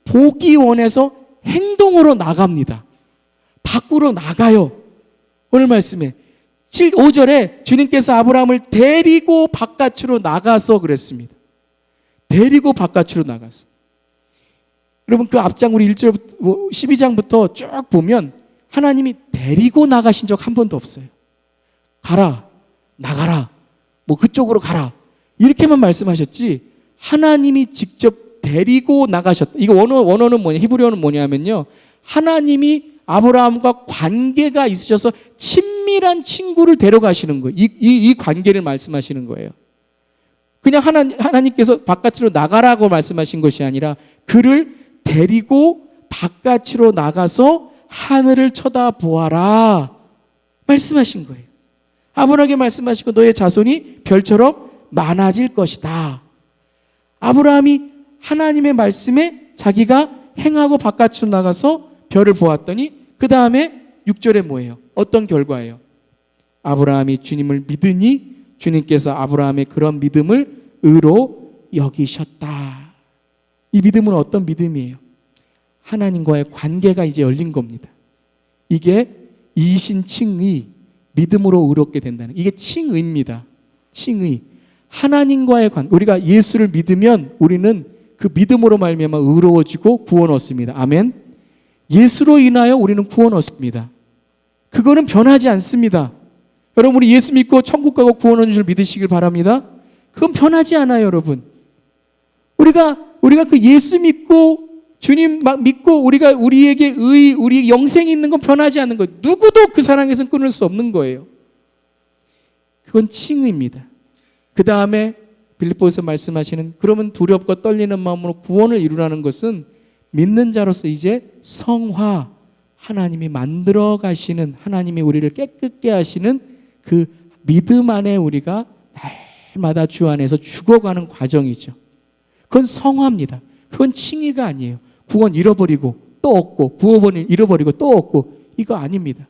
보기 원해서 행동으로 나갑니다. 밖으로 나가요. 오늘 말씀에 5절에 주님께서 아브라함을 데리고 바깥으로 나가서 그랬습니다. 데리고 바깥으로 나가서. 여러분 그 앞장 우리 1절부터 12장부터 쭉 보면 하나님이 데리고 나가신 적 한 번도 없어요. 가라, 나가라, 뭐 그쪽으로 가라 이렇게만 말씀하셨지 하나님이 직접 데리고 나가셨다. 이거 원어는 뭐냐? 히브리어는 뭐냐면요. 하나님이 아브라함과 관계가 있으셔서 친밀한 친구를 데려가시는 거예요. 이 관계를 말씀하시는 거예요. 그냥 하나님께서 바깥으로 나가라고 말씀하신 것이 아니라 그를 데리고 바깥으로 나가서 하늘을 쳐다보아라 말씀하신 거예요. 아브라함에게 말씀하시고 너의 자손이 별처럼 많아질 것이다. 아브라함이 하나님의 말씀에 자기가 행하고 바깥으로 나가서 별을 보았더니 그 다음에 6절에 뭐예요? 어떤 결과예요? 아브라함이 주님을 믿으니 주님께서 아브라함의 그런 믿음을 의로 여기셨다. 이 믿음은 어떤 믿음이에요? 하나님과의 관계가 이제 열린 겁니다. 이게 이신칭의 믿음으로 의롭게 된다는 이게 칭의입니다. 칭의. 하나님과의 관계. 우리가 예수를 믿으면 우리는 그 믿음으로 말미암아 의로워지고 구원 얻습니다. 아멘. 예수로 인하여 우리는 구원 얻습니다. 그거는 변하지 않습니다. 여러분 우리 예수 믿고 천국 가고 구원 얻는 줄 믿으시길 바랍니다. 그건 변하지 않아요, 여러분. 우리가 그 예수 믿고 주님 믿고 우리에게 우리 영생이 있는 건 변하지 않는 거예요. 누구도 그 사랑에서는 끊을 수 없는 거예요. 그건 칭의입니다. 그 다음에 빌립보에서 말씀하시는 그러면 두렵고 떨리는 마음으로 구원을 이루라는 것은 믿는 자로서 이제 성화 하나님이 만들어 가시는 하나님이 우리를 깨끗게 하시는 그 믿음 안에 우리가 날마다 주 안에서 죽어가는 과정이죠. 그건 성화입니다. 그건 칭의가 아니에요. 구원 잃어버리고 또 얻고 구원 잃어버리고 또 얻고 이거 아닙니다.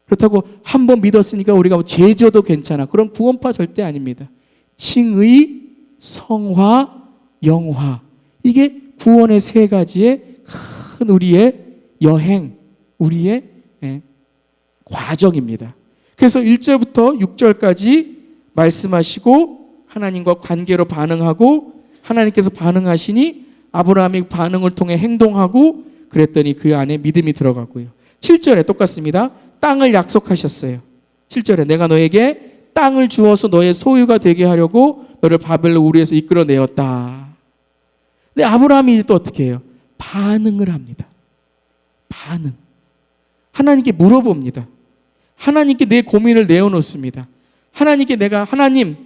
그렇다고 한 번 믿었으니까 우리가 죄져도 괜찮아. 그런 구원파 절대 아닙니다. 칭의, 성화, 영화 이게 구원의 세 가지의 큰 우리의 여행, 우리의 과정입니다. 그래서 1절부터 6절까지 말씀하시고 하나님과 관계로 반응하고 하나님께서 반응하시니 아브라함이 반응을 통해 행동하고 그랬더니 그 안에 믿음이 들어가고요. 7절에 똑같습니다. 땅을 약속하셨어요. 7절에 내가 너에게 땅을 주어서 너의 소유가 되게 하려고 너를 바벨론 우리에서 이끌어내었다. 근데 아브라함이 또 어떻게 해요? 반응을 합니다. 반응. 하나님께 물어봅니다. 하나님께 내 고민을 내어놓습니다. 하나님께 하나님,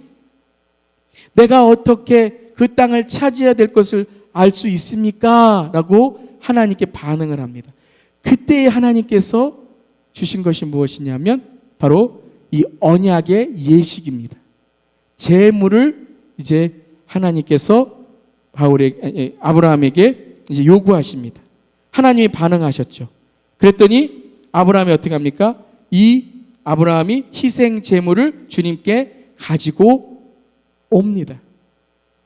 내가 어떻게 그 땅을 차지해야 될 것을 알 수 있습니까? 라고 하나님께 반응을 합니다. 그때 하나님께서 주신 것이 무엇이냐면 바로 이 언약의 예식입니다. 제물을 이제 하나님께서 아브라함에게 이제 요구하십니다. 하나님이 반응하셨죠. 그랬더니 아브라함이 어떻게 합니까? 이 아브라함이 희생 제물을 주님께 가지고 옵니다.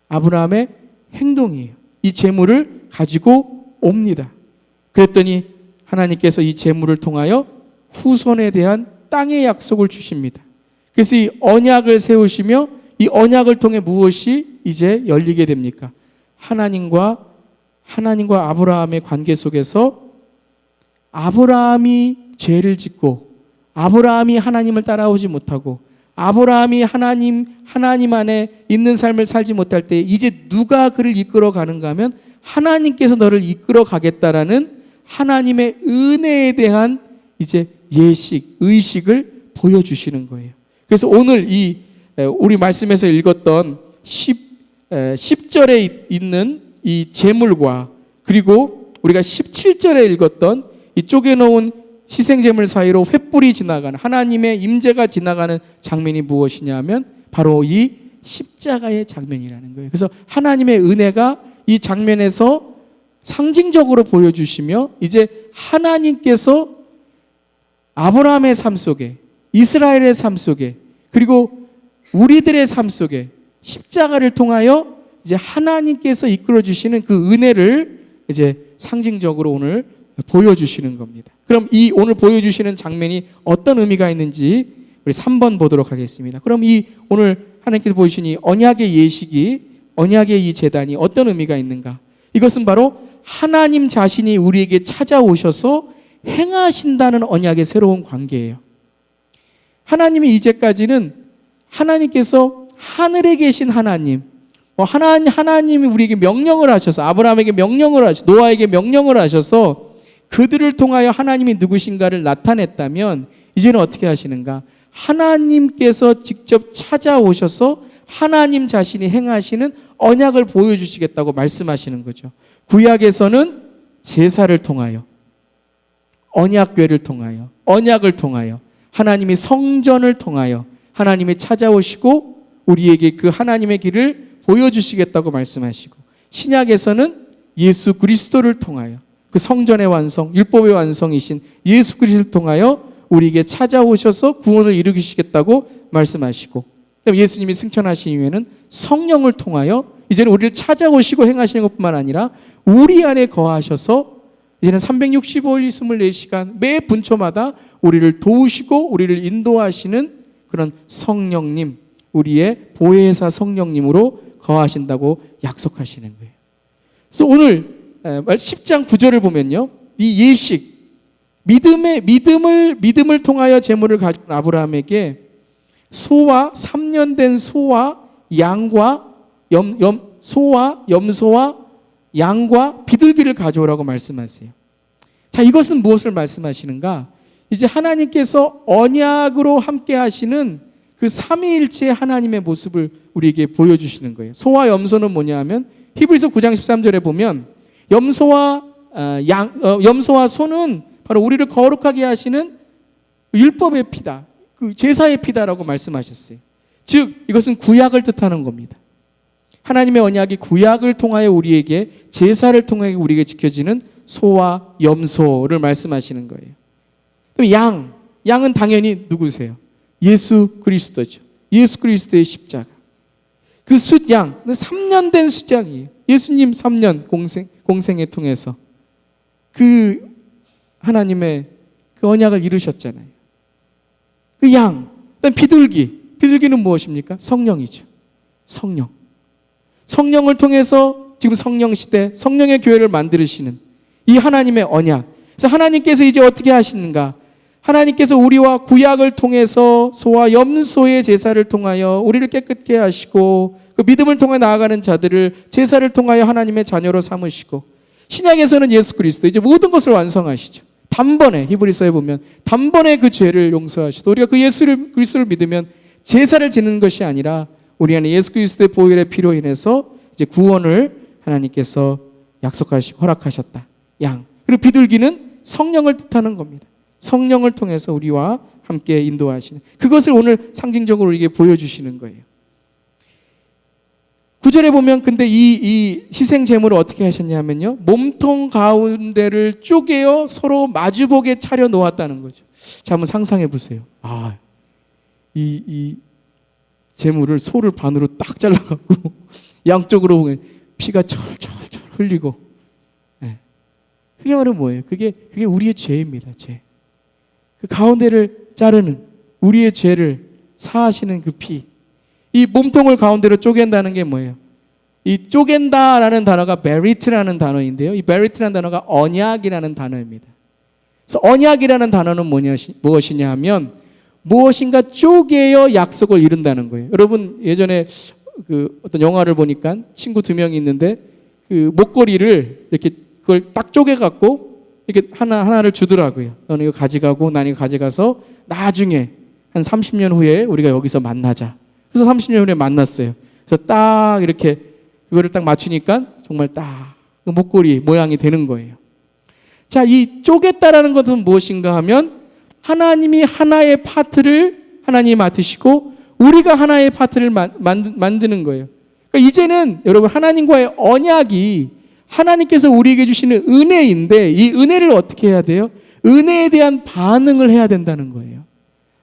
아브라함의 행동이에요. 이 제물을 가지고 옵니다. 그랬더니 하나님께서 이 제물을 통하여 후손에 대한 땅의 약속을 주십니다. 그래서 이 언약을 세우시며 이 언약을 통해 무엇이 이제 열리게 됩니까? 하나님과 아브라함의 관계 속에서 아브라함이 죄를 짓고 아브라함이 하나님을 따라오지 못하고 아브라함이 하나님 안에 있는 삶을 살지 못할 때 이제 누가 그를 이끌어 가는가 하면 하나님께서 너를 이끌어 가겠다라는 하나님의 은혜에 대한 이제 의식을 보여주시는 거예요. 그래서 오늘 우리 말씀에서 읽었던 10절에 있는 이 제물과 그리고 우리가 17절에 읽었던 이 쪼개놓은 희생제물 사이로 횃불이 지나가는 하나님의 임재가 지나가는 장면이 무엇이냐 하면 바로 이 십자가의 장면이라는 거예요. 그래서 하나님의 은혜가 이 장면에서 상징적으로 보여주시며 이제 하나님께서 아브라함의 삶 속에 이스라엘의 삶 속에 그리고 우리들의 삶 속에 십자가를 통하여 이제 하나님께서 이끌어 주시는 그 은혜를 이제 상징적으로 오늘 보여주시는 겁니다. 그럼 이 오늘 보여주시는 장면이 어떤 의미가 있는지 우리 3번 보도록 하겠습니다. 그럼 이 오늘 하나님께서 보여주신 이 언약의 예식이 언약의 이 제단이 어떤 의미가 있는가? 이것은 바로 하나님 자신이 우리에게 찾아오셔서 행하신다는 언약의 새로운 관계예요. 하나님이 이제까지는 하나님께서 하늘에 계신 하나님, 하나님이 우리에게 명령을 하셔서 아브라함에게 명령을 하셔서 노아에게 명령을 하셔서 그들을 통하여 하나님이 누구신가를 나타냈다면 이제는 어떻게 하시는가? 하나님께서 직접 찾아오셔서 하나님 자신이 행하시는 언약을 보여주시겠다고 말씀하시는 거죠. 구약에서는 제사를 통하여 언약궤를 통하여 언약을 통하여 하나님이 성전을 통하여 하나님이 찾아오시고 우리에게 그 하나님의 길을 보여주시겠다고 말씀하시고 신약에서는 예수 그리스도를 통하여 그 성전의 완성, 율법의 완성이신 예수 그리스도를 통하여 우리에게 찾아오셔서 구원을 이루시겠다고 말씀하시고 예수님이 승천하신 이후에는 성령을 통하여 이제는 우리를 찾아오시고 행하시는 것뿐만 아니라 우리 안에 거하셔서 이제는 365일 24시간 매 분초마다 우리를 도우시고 우리를 인도하시는 그런 성령님, 우리의 보혜사 성령님으로 거하신다고 약속하시는 거예요. 그래서 오늘 10장 9절을 보면요, 이 예식, 믿음을 통하여 제물을 가진 아브라함에게 소와 3년 된 소와 양과 소와 염소와 양과 비둘기를 가져오라고 말씀하세요. 자, 이것은 무엇을 말씀하시는가? 이제 하나님께서 언약으로 함께 하시는 그 삼위일체의 하나님의 모습을 우리에게 보여주시는 거예요. 소와 염소는 뭐냐 하면 히브리서 9장 13절에 보면 염소와 소는 바로 우리를 거룩하게 하시는 율법의 피다, 그 제사의 피다라고 말씀하셨어요. 즉 이것은 구약을 뜻하는 겁니다. 하나님의 언약이 구약을 통하여 우리에게 제사를 통해 우리에게 지켜지는 소와 염소를 말씀하시는 거예요. 그럼 양은 당연히 누구세요? 예수 그리스도죠. 예수 그리스도의 십자가. 그 숫양, 3년 된 숫양이에요. 예수님 3년 공생에 통해서 그 하나님의 그 언약을 이루셨잖아요. 그 양, 비둘기는 무엇입니까? 성령이죠. 성령을 통해서 지금 성령 시대, 성령의 교회를 만드시는 이 하나님의 언약. 그래서 하나님께서 이제 어떻게 하시는가? 하나님께서 우리와 구약을 통해서 소와 염소의 제사를 통하여 우리를 깨끗게 하시고 그 믿음을 통해 나아가는 자들을 제사를 통하여 하나님의 자녀로 삼으시고 신약에서는 예수 그리스도 이제 모든 것을 완성하시죠. 단번에 히브리서에 보면 단번에 그 죄를 용서하시고 우리가 그 예수 그리스도를 믿으면 제사를 지는 것이 아니라 우리 안에 예수 그리스도의 보혈의 피로 인해서 이제 구원을 하나님께서 약속하시고 허락하셨다. 양. 그리고 비둘기는 성령을 뜻하는 겁니다. 성령을 통해서 우리와 함께 인도하시는 그것을 오늘 상징적으로 우리에게 보여주시는 거예요. 9절에 보면 근데 이 희생 제물을 어떻게 하셨냐면요, 몸통 가운데를 쪼개어 서로 마주보게 차려 놓았다는 거죠. 자, 한번 상상해 보세요. 이 제물을 소를 반으로 딱 잘라갖고 양쪽으로 보면 피가 철철철 흘리고, 그게 바로 뭐예요? 그게 우리의 죄입니다. 죄. 그 가운데를 자르는 우리의 죄를 사하시는 그 피. 이 몸통을 가운데로 쪼갠다는 게 뭐예요? 이 쪼갠다라는 단어가 베리트라는 단어인데요. 이 베리트라는 단어가 언약이라는 단어입니다. 그래서 언약이라는 단어는 무엇이냐 하면 무엇인가 쪼개어 약속을 이룬다는 거예요. 여러분 예전에 그 어떤 영화를 보니까 친구 2명이 있는데 그 목걸이를 이렇게 그걸 딱 쪼개갖고 이렇게 하나를 주더라고요. 너는 이거 가져가고 난 이거 가져가서 나중에 한 30년 후에 우리가 여기서 만나자. 그래서 30년 후에 만났어요. 그래서 딱 이렇게 그거를 딱 맞추니까 정말 딱 목걸이 모양이 되는 거예요. 자, 이 쪼갰다라는 것은 무엇인가 하면 하나님이 하나의 파트를 하나님이 맡으시고 우리가 하나의 파트를 만드는 거예요. 그러니까 이제는 여러분 하나님과의 언약이 하나님께서 우리에게 주시는 은혜인데 이 은혜를 어떻게 해야 돼요? 은혜에 대한 반응을 해야 된다는 거예요.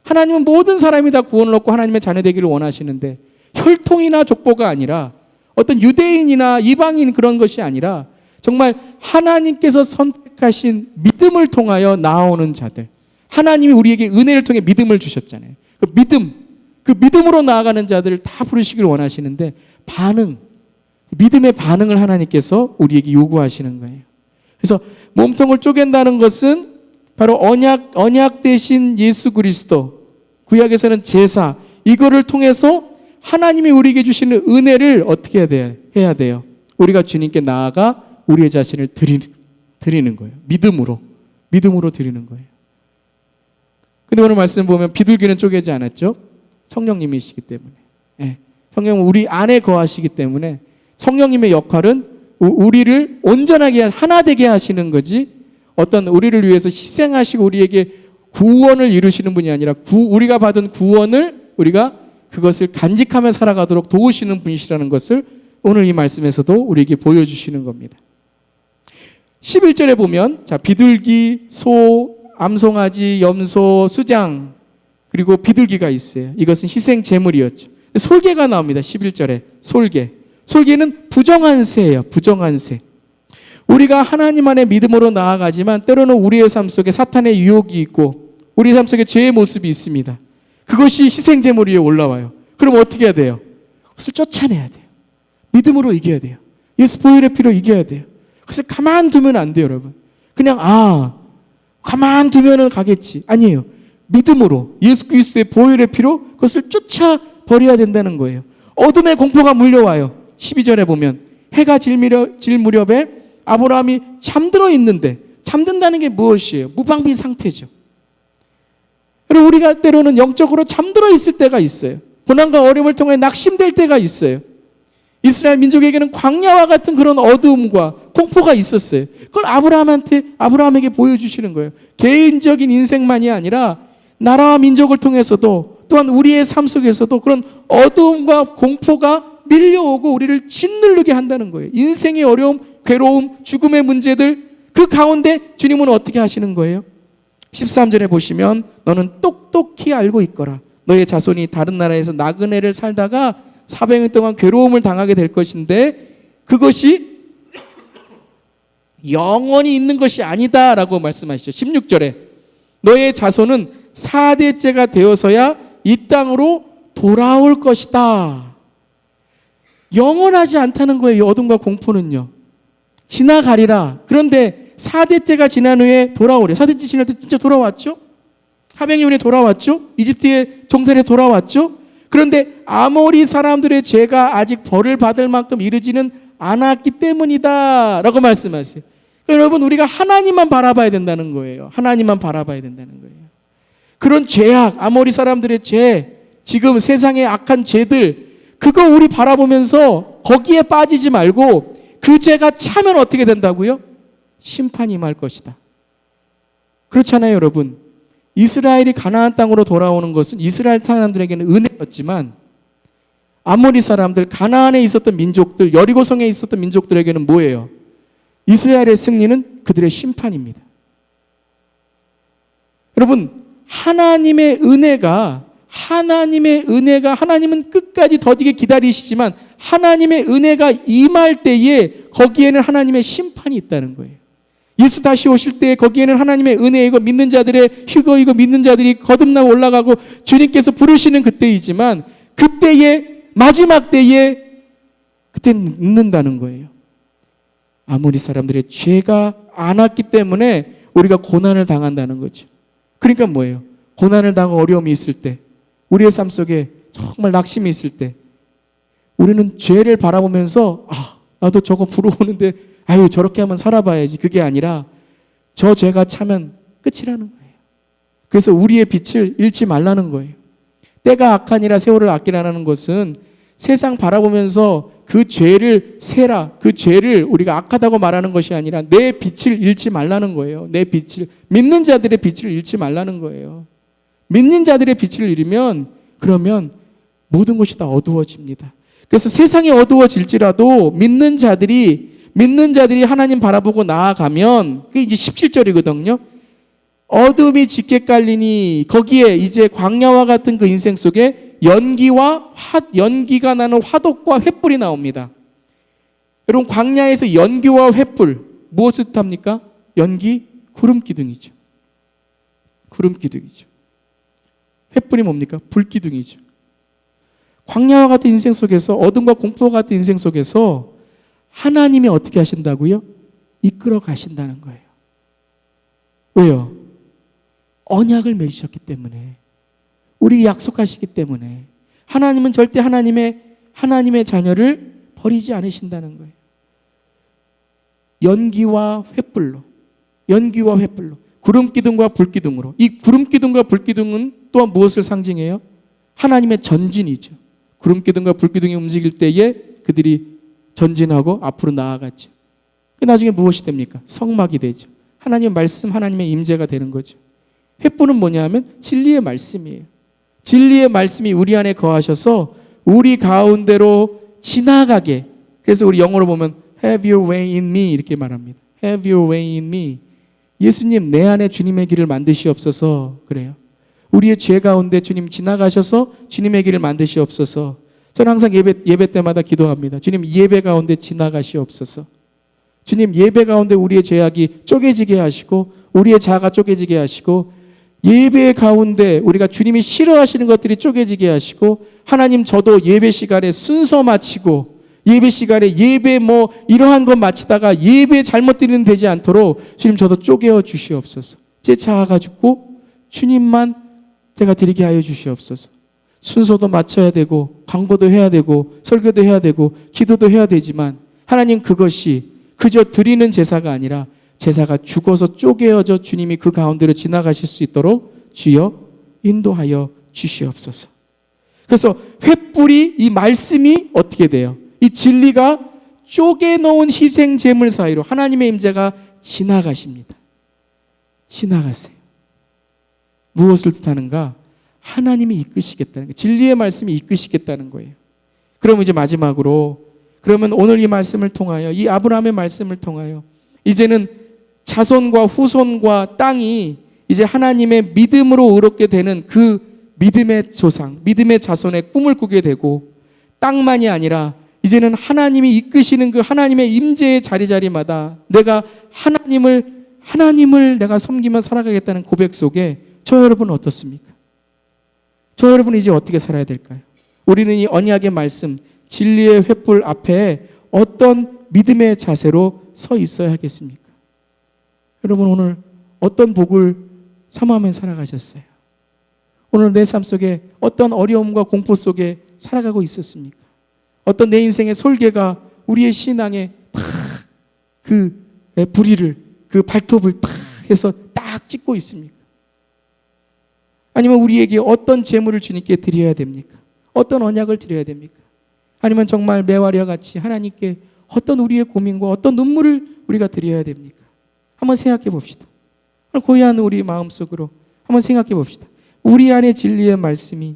하나님은 모든 사람이 다 구원을 얻고 하나님의 자녀 되기를 원하시는데 혈통이나 족보가 아니라 어떤 유대인이나 이방인 그런 것이 아니라 정말 하나님께서 선택하신 믿음을 통하여 나오는 자들, 하나님이 우리에게 은혜를 통해 믿음을 주셨잖아요. 그 믿음으로 나아가는 자들을 다 부르시길 원하시는데 믿음의 반응을 하나님께서 우리에게 요구하시는 거예요. 그래서 몸통을 쪼갠다는 것은 바로 언약 대신 예수 그리스도, 구약에서는 제사, 이거를 통해서 하나님이 우리에게 주시는 은혜를 어떻게 해야 돼요? 우리가 주님께 나아가 우리의 자신을 드리는 거예요. 믿음으로 드리는 거예요. 근데 오늘 말씀 보면 비둘기는 쪼개지 않았죠? 성령님이시기 때문에. 성령은 우리 안에 거하시기 때문에 성령님의 역할은 우리를 온전하게 하나 되게 하시는 거지 어떤 우리를 위해서 희생하시고 우리에게 구원을 이루시는 분이 아니라 우리가 받은 구원을 우리가 그것을 간직하며 살아가도록 도우시는 분이시라는 것을 오늘 이 말씀에서도 우리에게 보여주시는 겁니다. 11절에 보면 자, 비둘기, 소, 암송아지, 염소, 수장 그리고 비둘기가 있어요. 이것은 희생 제물이었죠. 솔개가 나옵니다. 11절에 솔개는 부정한 새예요. 부정한 새. 우리가 하나님 안에 믿음으로 나아가지만 때로는 우리의 삶 속에 사탄의 유혹이 있고 우리 삶 속에 죄의 모습이 있습니다. 그것이 희생 제물 위에 올라와요. 그럼 어떻게 해야 돼요? 그것을 쫓아내야 돼요. 믿음으로 이겨야 돼요. 예수 보혈의 피로 이겨야 돼요. 그것을 가만두면 안 돼요, 여러분. 그냥 가만두면은 가겠지. 아니에요. 믿음으로 예수 그리스도의 보혈의 피로 그것을 쫓아버려야 된다는 거예요. 어둠의 공포가 물려와요. 12절에 보면 해가 질 무렵에 아브라함이 잠들어 있는데 잠든다는 게 무엇이에요? 무방비 상태죠. 그리고 우리가 때로는 영적으로 잠들어 있을 때가 있어요. 고난과 어려움을 통해 낙심될 때가 있어요. 이스라엘 민족에게는 광야와 같은 그런 어두움과 공포가 있었어요. 그걸 아브라함에게 보여주시는 거예요. 개인적인 인생만이 아니라 나라와 민족을 통해서도 또한 우리의 삶 속에서도 그런 어두움과 공포가 밀려오고 우리를 짓누르게 한다는 거예요. 인생의 어려움, 괴로움, 죽음의 문제들 그 가운데 주님은 어떻게 하시는 거예요? 13절에 보시면 너는 똑똑히 알고 있거라. 너의 자손이 다른 나라에서 나그네를 살다가 400년 동안 괴로움을 당하게 될 것인데 그것이 영원히 있는 것이 아니다라고 말씀하시죠. 16절에 너의 자손은 4대째가 되어서야 이 땅으로 돌아올 것이다. 영원하지 않다는 거예요. 이 어둠과 공포는요. 지나가리라. 그런데 4대째가 지난 후에 돌아오래. 4대째 지날 때 진짜 돌아왔죠? 400년 후에 돌아왔죠? 이집트의 종살이에 돌아왔죠? 그런데 아모리 사람들의 죄가 아직 벌을 받을 만큼 이르지는 않았기 때문이다 라고 말씀하세요. 그러니까 여러분 우리가 하나님만 바라봐야 된다는 거예요. 하나님만 바라봐야 된다는 거예요. 그런 죄악, 아모리 사람들의 죄, 지금 세상의 악한 죄들 그거 우리 바라보면서 거기에 빠지지 말고 그 죄가 차면 어떻게 된다고요? 심판이 임할 것이다. 그렇잖아요, 여러분. 이스라엘이 가나안 땅으로 돌아오는 것은 이스라엘 사람들에게는 은혜였지만 아모리 사람들, 가나안에 있었던 민족들, 여리고성에 있었던 민족들에게는 뭐예요? 이스라엘의 승리는 그들의 심판입니다. 여러분, 하나님의 은혜가 하나님은 끝까지 더디게 기다리시지만 하나님의 은혜가 임할 때에 거기에는 하나님의 심판이 있다는 거예요. 예수 다시 오실 때 거기에는 하나님의 은혜이고 믿는 자들의 휴거이고 믿는 자들이 거듭나고 올라가고 주님께서 부르시는 그때이지만 그때의 마지막 때에 그때는 늦는다는 거예요. 아모리 사람들의 죄가 안 왔기 때문에 우리가 고난을 당한다는 거죠. 그러니까 뭐예요? 고난을 당하고 어려움이 있을 때, 우리의 삶 속에 정말 낙심이 있을 때 우리는 죄를 바라보면서 나도 저거 부러우는데 아유 저렇게 하면 살아봐야지. 그게 아니라 저 죄가 차면 끝이라는 거예요. 그래서 우리의 빛을 잃지 말라는 거예요. 때가 악하니라 세월을 아끼라는 것은 세상 바라보면서 그 죄를 세라, 그 죄를 우리가 악하다고 말하는 것이 아니라 내 빛을 잃지 말라는 거예요. 내 빛을, 믿는 자들의 빛을 잃지 말라는 거예요. 믿는 자들의 빛을 잃으면 그러면 모든 것이 다 어두워집니다. 그래서 세상이 어두워질지라도 믿는 자들이 하나님 바라보고 나아가면, 그게 이제 17절이거든요. 어둠이 짙게 깔리니 거기에 이제 광야와 같은 그 인생 속에 연기가 나는 화독과 횃불이 나옵니다. 여러분, 광야에서 연기와 횃불 무엇을 뜻합니까? 연기, 구름기둥이죠. 구름기둥이죠. 횃불이 뭡니까? 불기둥이죠. 광야와 같은 인생 속에서, 어둠과 공포와 같은 인생 속에서 하나님이 어떻게 하신다고요? 이끌어 가신다는 거예요. 왜요? 언약을 맺으셨기 때문에, 우리 약속하시기 때문에 하나님은 절대 하나님의 자녀를 버리지 않으신다는 거예요. 연기와 횃불로, 구름기둥과 불기둥으로. 이 구름기둥과 불기둥은 또한 무엇을 상징해요? 하나님의 전진이죠. 구름기둥과 불기둥이 움직일 때에 그들이 전진하고 앞으로 나아갔죠. 나중에 무엇이 됩니까? 성막이 되죠. 하나님의 말씀, 하나님의 임재가 되는 거죠. 횃불은 뭐냐면 진리의 말씀이에요. 진리의 말씀이 우리 안에 거하셔서 우리 가운데로 지나가게. 그래서 우리 영어로 보면 Have your way in me 이렇게 말합니다. Have your way in me. 예수님, 내 안에 주님의 길을 만드시옵소서. 그래요. 우리의 죄 가운데 주님 지나가셔서 주님의 길을 만드시옵소서. 저는 항상 예배 때마다 기도합니다. 주님, 예배 가운데 지나가시옵소서. 주님, 예배 가운데 우리의 죄악이 쪼개지게 하시고 우리의 자아가 쪼개지게 하시고 예배 가운데 우리가 주님이 싫어하시는 것들이 쪼개지게 하시고, 하나님, 저도 예배 시간에 순서 마치고 예배 시간에 예배 이러한 것 마치다가 예배 잘못 드리는 되지 않도록 주님 저도 쪼개어 주시옵소서. 제 자아가 죽고 주님만 제가 드리게 하여 주시옵소서. 순서도 맞춰야 되고 광고도 해야 되고 설교도 해야 되고 기도도 해야 되지만 하나님, 그것이 그저 드리는 제사가 아니라 제사가 죽어서 쪼개어져 주님이 그 가운데로 지나가실 수 있도록 주여 인도하여 주시옵소서. 그래서 횃불이, 이 말씀이 어떻게 돼요? 이 진리가 쪼개놓은 희생 제물 사이로 하나님의 임재가 지나가십니다. 지나가세요. 무엇을 뜻하는가? 하나님이 이끄시겠다는 거예요. 진리의 말씀이 이끄시겠다는 거예요. 그럼 이제 마지막으로, 그러면 오늘 이 말씀을 통하여, 이 아브라함의 말씀을 통하여 이제는 자손과 후손과 땅이 이제 하나님의 믿음으로 의롭게 되는 그 믿음의 조상, 믿음의 자손의 꿈을 꾸게 되고, 땅만이 아니라 이제는 하나님이 이끄시는 그 하나님의 임재의 자리마다 내가 하나님을 내가 섬기며 살아가겠다는 고백 속에 저 여러분은 어떻습니까? 저 여러분은 이제 어떻게 살아야 될까요? 우리는 이 언약의 말씀, 진리의 횃불 앞에 어떤 믿음의 자세로 서 있어야 하겠습니까? 여러분, 오늘 어떤 복을 사모하며 살아가셨어요? 오늘 내 삶 속에 어떤 어려움과 공포 속에 살아가고 있었습니까? 어떤 내 인생의 솔개가 우리의 신앙에 그 부리를, 그 발톱을 탁 해서 딱 찍고 있습니까? 아니면 우리에게 어떤 재물을 주님께 드려야 됩니까? 어떤 언약을 드려야 됩니까? 아니면 정말 메와리와 같이 하나님께 어떤 우리의 고민과 어떤 눈물을 우리가 드려야 됩니까? 한번 생각해 봅시다. 고요한 우리 마음속으로 한번 생각해 봅시다. 우리 안에 진리의 말씀이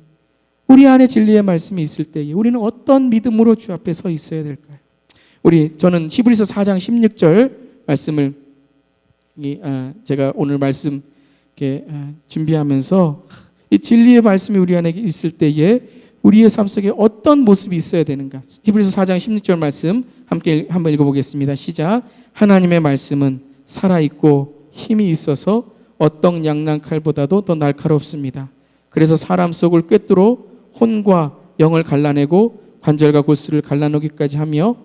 우리 안에 진리의 말씀이 있을 때에 우리는 어떤 믿음으로 주 앞에 서 있어야 될까요? 저는 히브리서 4장 16절 말씀을 제가 오늘 말씀 준비하면서 이 진리의 말씀이 우리 안에 있을 때에 우리의 삶 속에 어떤 모습이 있어야 되는가? 히브리서 4장 16절 말씀 함께 한번 읽어보겠습니다. 시작. 하나님의 말씀은 살아있고 힘이 있어서 어떤 양난 칼보다도 더 날카롭습니다. 그래서 사람 속을 꿰뚫어 혼과 영을 갈라내고 관절과 골수를 갈라놓기까지 하며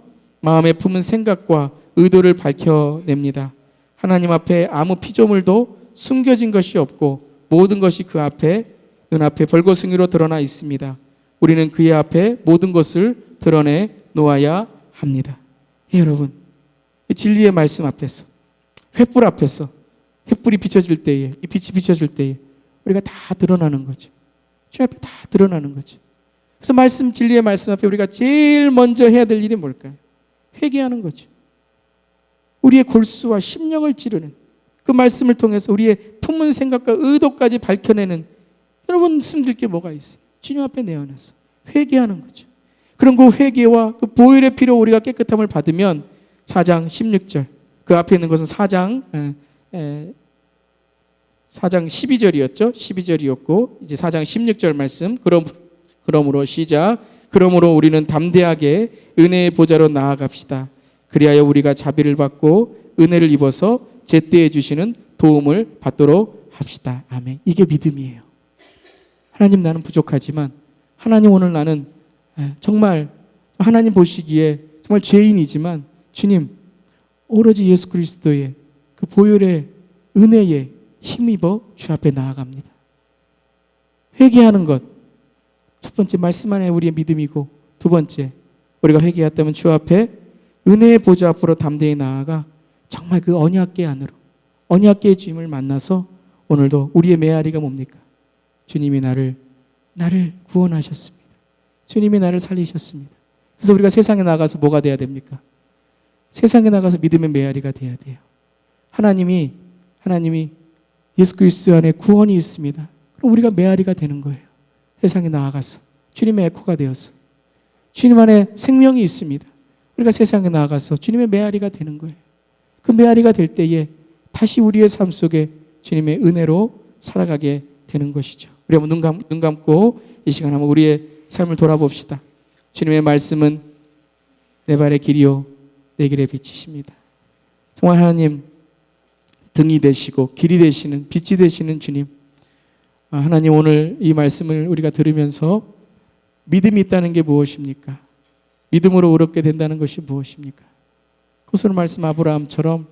마음에 품은 생각과 의도를 밝혀냅니다. 하나님 앞에 아무 피조물도 숨겨진 것이 없고 모든 것이 그 앞에 눈앞에 벌거숭이로 드러나 있습니다. 우리는 그의 앞에 모든 것을 드러내 놓아야 합니다. 여러분, 이 진리의 말씀 앞에서, 횃불 앞에서 횃불이 비춰질 때에, 이 빛이 비춰질 때에 우리가 다 드러나는 거죠. 주 앞에 다 드러나는 거죠. 그래서 진리의 말씀 앞에 우리가 제일 먼저 해야 될 일이 뭘까요? 회개하는 거죠. 우리의 골수와 심령을 찌르는 그 말씀을 통해서 우리의 품은 생각과 의도까지 밝혀내는, 여러분 숨길 게 뭐가 있어요? 주님 앞에 내어놔서 회개하는 거죠. 그런 그 회개와 그 보혈의 피로 우리가 깨끗함을 받으면 4장 16절, 그 앞에 있는 것은 4장 12절이었죠. 12절이었고 이제 4장 16절 말씀. 그러므로 시작. 그러므로 우리는 담대하게 은혜의 보좌로 나아갑시다. 그리하여 우리가 자비를 받고 은혜를 입어서 제때에 주시는 도움을 받도록 합시다. 아멘. 이게 믿음이에요. 하나님, 나는 부족하지만 하나님, 오늘 나는 정말 하나님 보시기에 정말 죄인이지만 주님, 오로지 예수 그리스도의 그 보혈의 은혜에 힘입어 주 앞에 나아갑니다. 회개하는 것, 첫 번째 말씀 안에 우리의 믿음이고, 두 번째 우리가 회개했다면 주 앞에 은혜의 보좌 앞으로 담대히 나아가 정말 그 언약궤 안으로, 언약궤의 주님을 만나서 오늘도 우리의 메아리가 뭡니까? 주님이 나를 구원하셨습니다. 주님이 나를 살리셨습니다. 그래서 우리가 세상에 나가서 뭐가 돼야 됩니까? 세상에 나가서 믿음의 메아리가 돼야 돼요. 하나님이 예수 그리스도 안에 구원이 있습니다. 그럼 우리가 메아리가 되는 거예요. 세상에 나아가서 주님의 에코가 되어서 주님 안에 생명이 있습니다. 우리가 세상에 나아가서 주님의 메아리가 되는 거예요. 그 메아리가 될 때에 다시 우리의 삶 속에 주님의 은혜로 살아가게 되는 것이죠. 우리 한번 눈 감고 이 시간 한번 우리의 삶을 돌아봅시다. 주님의 말씀은 내 발의 길이요 내 길의 빛이십니다. 정말 하나님, 등이 되시고 길이 되시는, 빛이 되시는 주님, 하나님, 오늘 이 말씀을 우리가 들으면서 믿음이 있다는 게 무엇입니까? 믿음으로 의롭게 된다는 것이 무엇입니까? 그것으로 말씀 아브라함처럼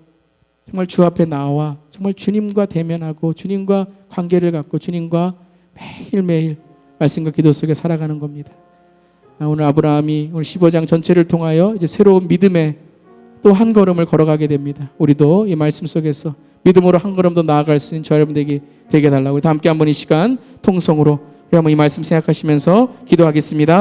정말 주 앞에 나와 정말 주님과 대면하고 주님과 관계를 갖고 주님과 매일매일 말씀과 기도 속에 살아가는 겁니다. 오늘 아브라함이 오늘 15장 전체를 통하여 이제 새로운 믿음의 또 한 걸음을 걸어가게 됩니다. 우리도 이 말씀 속에서 믿음으로 한 걸음 더 나아갈 수 있는 저 여러분들에게 되게 달라고, 우리 다 함께 한번 이 시간 통성으로 우리 한번 이 말씀 생각하시면서 기도하겠습니다.